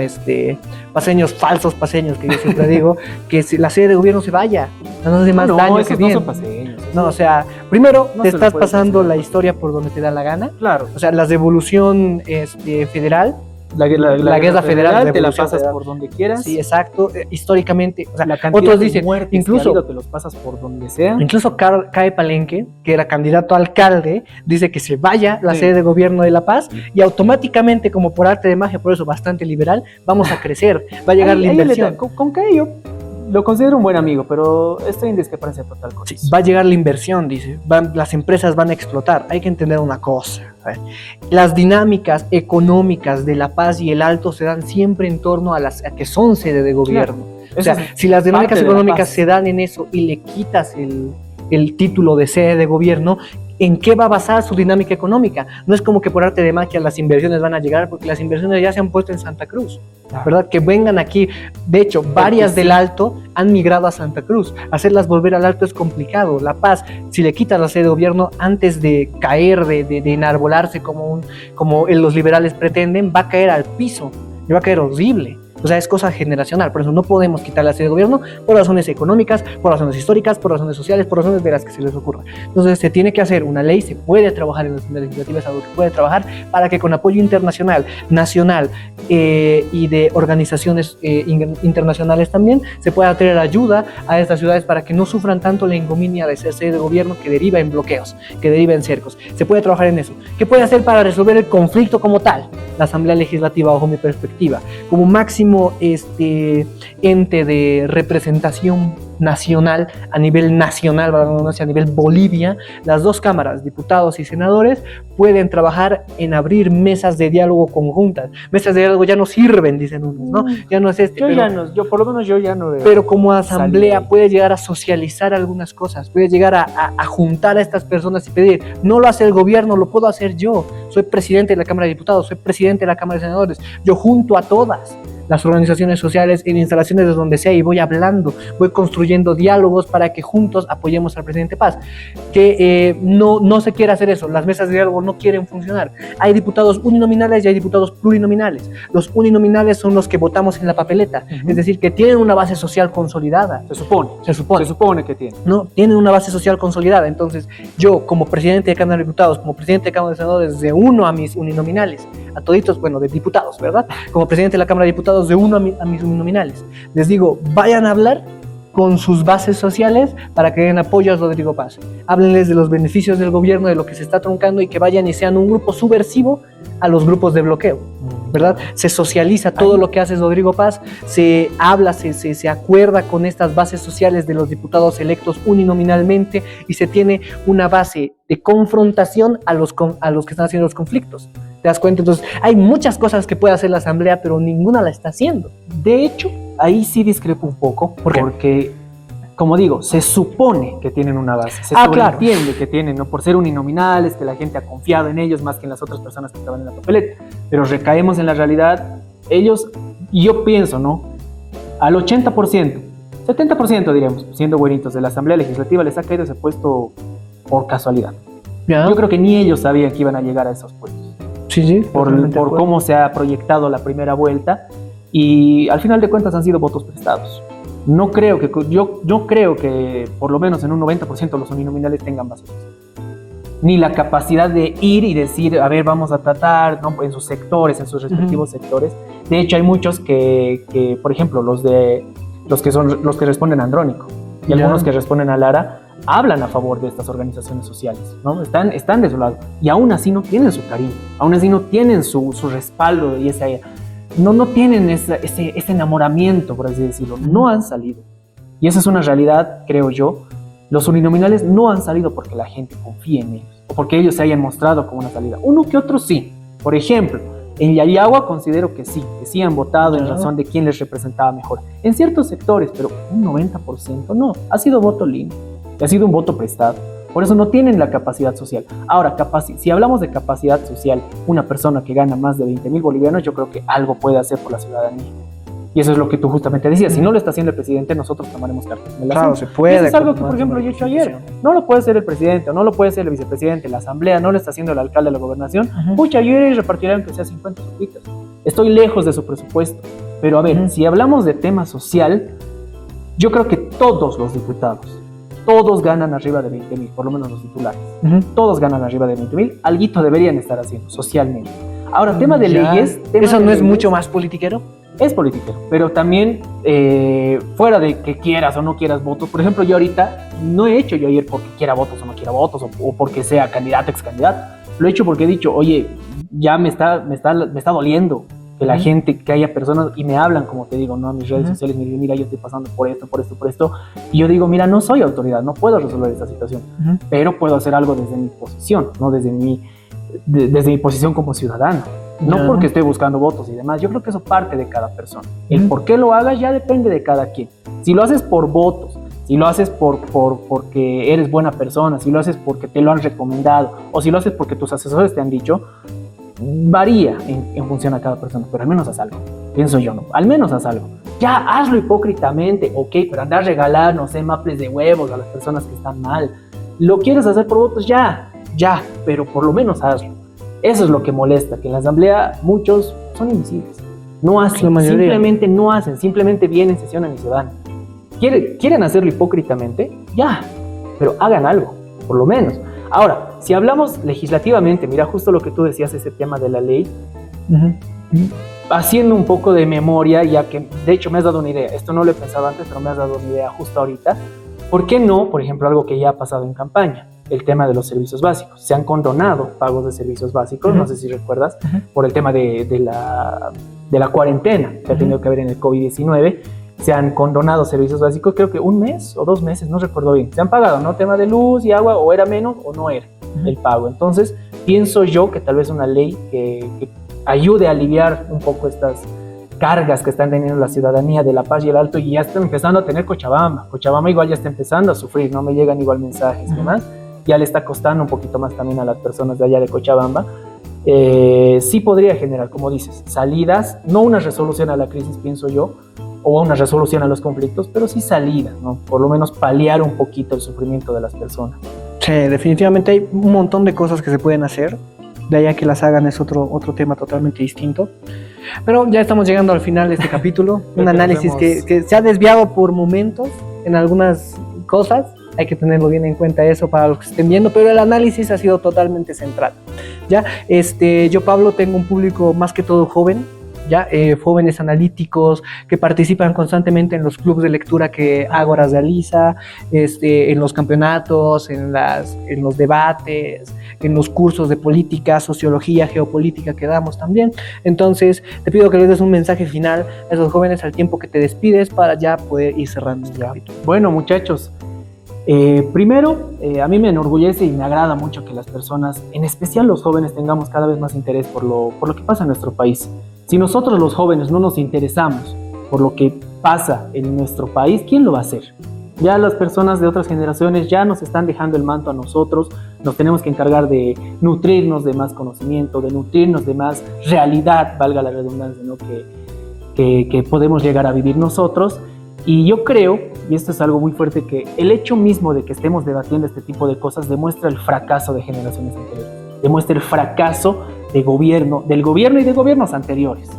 Paseños, falsos paseños, que yo siempre digo, que la sede de gobierno se vaya, no hace más daño que bien. No son paseños. No, o sea, primero No te se estás le puede pasando decir. la historia por donde te da la gana. Claro. O sea, la devolución federal. La guerra federal, te la revolución pasas federal. por donde quieras. Sí, exacto. Históricamente, o sea, La cantidad otros de dicen, muertes incluso, que ha habido, te los pasas por donde sea. incluso Cae Palenque, que era candidato a alcalde, dice que se vaya la Sí. sede de gobierno de La Paz y automáticamente, como por arte de magia, por eso bastante liberal, vamos a crecer, va a llegar la inversión. Con que yo lo considero un buen amigo, pero estoy en discrepancia total con eso. Va a llegar la inversión, dice. Las empresas van a explotar. Hay que entender una cosa. ¿Sabes? Las dinámicas económicas de La Paz y el Alto se dan siempre en torno a que son sede de gobierno. Claro. O sea, Eso es si las dinámicas parte de La económicas Paz. se dan en eso y le quitas el título de sede de gobierno, ¿en qué va a basar su dinámica económica? No es como que por arte de magia las inversiones van a llegar, porque las inversiones ya se han puesto en Santa Cruz, ¿verdad? Que vengan aquí. De hecho, varias del Alto han migrado a Santa Cruz. Hacerlas volver al Alto es complicado. La Paz, si le quitas la sede de gobierno antes de caer, de enarbolarse como los liberales pretenden, va a caer al piso y va a caer horrible. O sea, es cosa generacional, por eso no podemos quitar la sede de gobierno por razones económicas, por razones históricas, por razones sociales, por razones de las que se les ocurra. Entonces se tiene que hacer una ley, se puede trabajar en las Asambleas Legislativas, algo que puede trabajar para que con apoyo internacional, nacional y de organizaciones internacionales también, se pueda traer ayuda a estas ciudades para que no sufran tanto la ignominia de ser sede de gobierno que deriva en bloqueos, que deriva en cercos. Se puede trabajar en eso. ¿Qué puede hacer para resolver el conflicto como tal? La Asamblea Legislativa, bajo mi perspectiva, como máximo ente de representación nacional, a nivel nacional, a nivel Bolivia, las dos cámaras, diputados y senadores, pueden trabajar en abrir mesas de diálogo conjuntas. Mesas de diálogo ya no sirven, dicen unos, ¿no? Ya no es Por lo menos yo ya no veo. Pero como asamblea Salida. puede llegar a socializar algunas cosas, puede llegar a juntar a estas personas y pedir, no lo hace el gobierno, lo puedo hacer yo. Soy presidente de la Cámara de Diputados, soy presidente de la Cámara de Senadores, yo junto a todas las organizaciones sociales en instalaciones de donde sea y voy hablando, voy construyendo diálogos para que juntos apoyemos al presidente Paz. Que no se quiere hacer eso, las mesas de diálogo no quieren funcionar. Hay diputados uninominales y hay diputados plurinominales. Los uninominales son los que votamos en la papeleta, es decir, que tienen una base social consolidada. Se supone que tiene. No, tienen una base social consolidada. Entonces, yo como presidente de Cámara de Diputados, como presidente de Cámara de Senadores, de uno a mis uninominales, a toditos, bueno, de diputados, ¿verdad? Como presidente de la Cámara de Diputados, de uno a mis uninominales. Les digo, vayan a hablar con sus bases sociales para que den apoyo a Rodrigo Paz. Háblenles de los beneficios del gobierno, de lo que se está truncando y que vayan y sean un grupo subversivo a los grupos de bloqueo, ¿verdad? Se socializa todo lo que hace Rodrigo Paz, se habla, se acuerda con estas bases sociales de los diputados electos uninominalmente y se tiene una base de confrontación a los que están haciendo los conflictos. ¿Te das cuenta? Entonces, hay muchas cosas que puede hacer la Asamblea, pero ninguna la está haciendo. De hecho, ahí sí discrepo un poco, porque, como digo, se supone que tienen una base, se sobreentiende que tienen, ¿no? Por ser uninominales, que la gente ha confiado en ellos más que en las otras personas que estaban en la papeleta, pero recaemos en la realidad, ellos, y yo pienso, ¿no? Al 80%, 70% diríamos, siendo buenitos, de la Asamblea Legislativa les ha caído ese puesto por casualidad. ¿Ya? Yo creo que ni ellos sabían que iban a llegar a esos puestos. Sí, por cómo se ha proyectado la primera vuelta y al final de cuentas han sido votos prestados. No creo que, yo creo que por lo menos en un 90% los uninominales tengan bases, ni la capacidad de ir y decir, a ver, vamos a tratar, ¿no? En sus sectores, en sus respectivos sectores. De hecho, hay muchos que por ejemplo, los que responden a Andrónico y algunos que responden a Lara, hablan a favor de estas organizaciones sociales, ¿no? Están de su lado y aún así no tienen su cariño, aún así no tienen su respaldo y no tienen ese enamoramiento, por así decirlo, no han salido. Y esa es una realidad, creo yo. Los uninominales no han salido porque la gente confía en ellos o porque ellos se hayan mostrado como una salida. Uno que otro sí. Por ejemplo, en Yayagua considero que sí han votado en razón de quién les representaba mejor. En ciertos sectores, pero un 90% no. Ha sido voto limpio. Ha sido un voto prestado. Por eso no tienen la capacidad social. Ahora, si hablamos de capacidad social, una persona que gana más de 20,000 bolivianos, yo creo que algo puede hacer por la ciudadanía. Y eso es lo que tú justamente decías. Si no lo está haciendo el presidente, nosotros tomaremos cartas en el Claro, asunto. se puede. Y eso es algo que, con por ejemplo, yo he hecho ayer. constitución. No lo puede hacer el presidente, o no lo puede hacer el vicepresidente, la asamblea, no lo está haciendo el alcalde de la gobernación. Ujú. Pucha, yo iré y repartiré aunque sea 50 sopitas. Estoy lejos de su presupuesto. Pero a ver, Ujú. si hablamos de tema social, yo creo que todos los diputados, todos ganan arriba de 20.000, por lo menos los titulares. Ujú. Todos ganan arriba de 20.000. Alguito deberían estar haciendo socialmente. Ahora, tema de Ya. leyes. Tema ¿Eso de no es leyes, mucho más politiquero? es político, pero también fuera de que quieras o no quieras votos. Por ejemplo, yo ahorita no he hecho yo ayer porque quiera votos o no quiera votos o porque sea candidato, ex candidato. Lo he hecho porque he dicho, oye, ya me está doliendo que la Ujú. gente, que haya personas y me hablan, como te digo, ¿no? A mis redes Ujú. sociales me dicen, mira, yo estoy pasando por esto, por esto, por esto. Y yo digo, mira, no soy autoridad, no puedo resolver esta situación, Ujú. pero puedo hacer algo desde mi posición, ¿no? Desde mi posición como ciudadano. No Ya. porque esté buscando votos y demás. Yo creo que eso parte de cada persona. El Ujú. por qué lo hagas ya depende de cada quien. Si lo haces por votos, si lo haces porque eres buena persona, si lo haces porque te lo han recomendado o si lo haces porque tus asesores te han dicho, varía en función a cada persona, pero al menos haz algo. Pienso yo, ¿no? Al menos haz algo. Ya, hazlo hipócritamente, ok, pero andar a regalar, no sé, maples de huevos a las personas que están mal. Lo quieres hacer por votos, ya, pero por lo menos hazlo. Eso es lo que molesta, que en la asamblea muchos son invisibles. No La hacen, mayoría. simplemente no hacen, simplemente vienen, sesionan y se van. ¿Quieren hacerlo hipócritamente? Ya, pero hagan algo, por lo menos. Ahora, si hablamos legislativamente, mira justo lo que tú decías, ese tema de la ley, Ujú. haciendo un poco de memoria, ya que de hecho me has dado una idea, esto no lo he pensado antes, pero me has dado una idea justo ahorita. ¿Por qué no, por ejemplo, algo que ya ha pasado en campaña? El tema de los servicios básicos. Se han condonado pagos de servicios básicos, Ujú. no sé si recuerdas, Ujú. por el tema de la cuarentena que ha Ujú. tenido que haber en el COVID-19. Se han condonado servicios básicos, creo que 1 mes o 2 meses, no recuerdo bien. Se han pagado, ¿no? Tema de luz y agua, o era menos o no era Ujú. el pago. Entonces, pienso yo que tal vez una ley que ayude a aliviar un poco estas cargas que están teniendo la ciudadanía de La Paz y el Alto, y ya están empezando a tener Cochabamba. Cochabamba igual ya está empezando a sufrir, no me llegan igual mensajes y demás. Ya le está costando un poquito más también a las personas de allá de Cochabamba. Sí podría generar, como dices, salidas, no una resolución a la crisis, pienso yo, o una resolución a los conflictos, pero sí salidas, ¿no? Por lo menos paliar un poquito el sufrimiento de las personas. Sí, definitivamente hay un montón de cosas que se pueden hacer. De allá que las hagan es otro tema totalmente distinto. Pero ya estamos llegando al final de este capítulo. que Un análisis nos que, hemos- que se ha desviado por momentos en algunas cosas. Hay que tenerlo bien en cuenta eso para los que estén viendo, pero el análisis ha sido totalmente central. Ya, yo, Pablo, tengo un público más que todo joven, ya, jóvenes analíticos que participan constantemente en los clubes de lectura que Ágora realiza, en los campeonatos, en los debates, en los cursos de política, sociología, geopolítica que damos también. Entonces, te pido que les des un mensaje final a esos jóvenes al tiempo que te despides para ya poder ir cerrando este capítulo. Bueno, muchachos, primero, a mí me enorgullece y me agrada mucho que las personas, en especial los jóvenes, tengamos cada vez más interés por lo que pasa en nuestro país. Si nosotros los jóvenes no nos interesamos por lo que pasa en nuestro país, ¿quién lo va a hacer? Ya las personas de otras generaciones ya nos están dejando el manto a nosotros, nos tenemos que encargar de nutrirnos de más conocimiento, de nutrirnos de más realidad, valga la redundancia, ¿no? que podemos llegar a vivir nosotros. Y yo creo, y esto es algo muy fuerte, que el hecho mismo de que estemos debatiendo este tipo de cosas demuestra el fracaso de generaciones anteriores, demuestra el fracaso del gobierno y de gobiernos anteriores.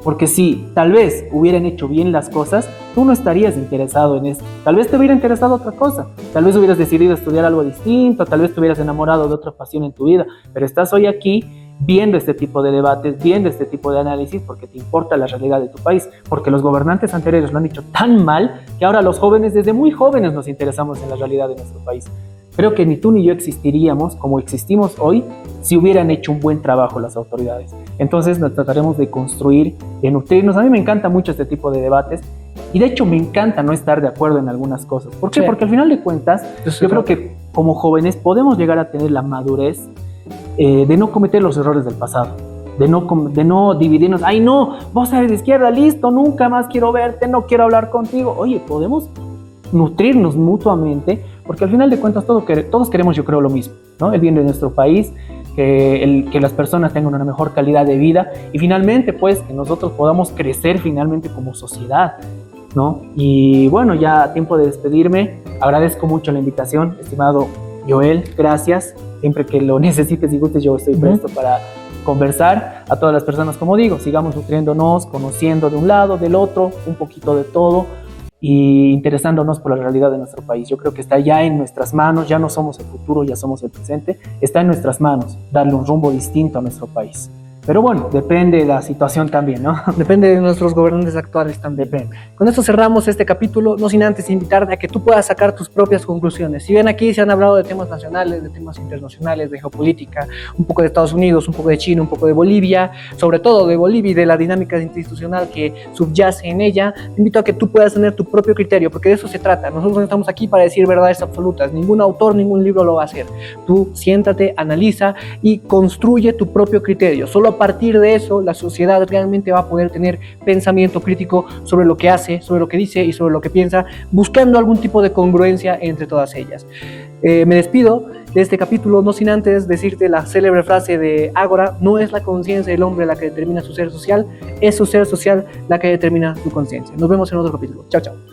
Porque si tal vez hubieran hecho bien las cosas, tú no estarías interesado en esto. Tal vez te hubiera interesado otra cosa. Tal vez hubieras decidido estudiar algo distinto, tal vez te hubieras enamorado de otra pasión en tu vida. Pero estás hoy aquí viendo este tipo de debates, viendo este tipo de análisis, porque te importa la realidad de tu país. Porque los gobernantes anteriores lo han dicho tan mal que ahora los jóvenes, desde muy jóvenes, nos interesamos en la realidad de nuestro país. Creo que ni tú ni yo existiríamos como existimos hoy si hubieran hecho un buen trabajo las autoridades. Entonces nos trataremos de construir, de nutrirnos. A mí me encanta mucho este tipo de debates y de hecho me encanta no estar de acuerdo en algunas cosas. ¿Por qué? Sí. Porque al final de cuentas yo creo que como jóvenes podemos llegar a tener la madurez de no cometer los errores del pasado. De no dividirnos. Ay, no, vos eres de izquierda, listo, nunca más quiero verte, no quiero hablar contigo. Oye, podemos nutrirnos mutuamente, porque al final de cuentas todos queremos, yo creo, lo mismo, ¿no? El bien de nuestro país. que las personas tengan una mejor calidad de vida y finalmente pues que nosotros podamos crecer finalmente como sociedad, ¿no? Y bueno, ya a tiempo de despedirme, agradezco mucho la invitación, estimado Joel, gracias. Siempre que lo necesites y gustes, yo estoy presto para conversar. A todas las personas, como digo, sigamos nutriéndonos, conociendo de un lado, del otro, un poquito de todo y interesándonos por la realidad de nuestro país. Yo creo que está ya en nuestras manos, ya no somos el futuro, ya somos el presente, está en nuestras manos darle un rumbo distinto a nuestro país. Pero bueno, depende de la situación también, ¿no? Depende de nuestros gobernantes actuales también. Depende. Con esto cerramos este capítulo, no sin antes invitarte a que tú puedas sacar tus propias conclusiones. Si bien aquí se han hablado de temas nacionales, de temas internacionales, de geopolítica, un poco de Estados Unidos, un poco de China, un poco de Bolivia, sobre todo de Bolivia y de la dinámica institucional que subyace en ella, te invito a que tú puedas tener tu propio criterio, porque de eso se trata. Nosotros no estamos aquí para decir verdades absolutas, ningún autor, ningún libro lo va a hacer. Tú siéntate, analiza y construye tu propio criterio. Solo a partir de eso, la sociedad realmente va a poder tener pensamiento crítico sobre lo que hace, sobre lo que dice y sobre lo que piensa, buscando algún tipo de congruencia entre todas ellas. Me despido de este capítulo, no sin antes decirte la célebre frase de Ágora: no es la conciencia del hombre la que determina su ser social, es su ser social la que determina su conciencia. Nos vemos en otro capítulo. Chao, chao.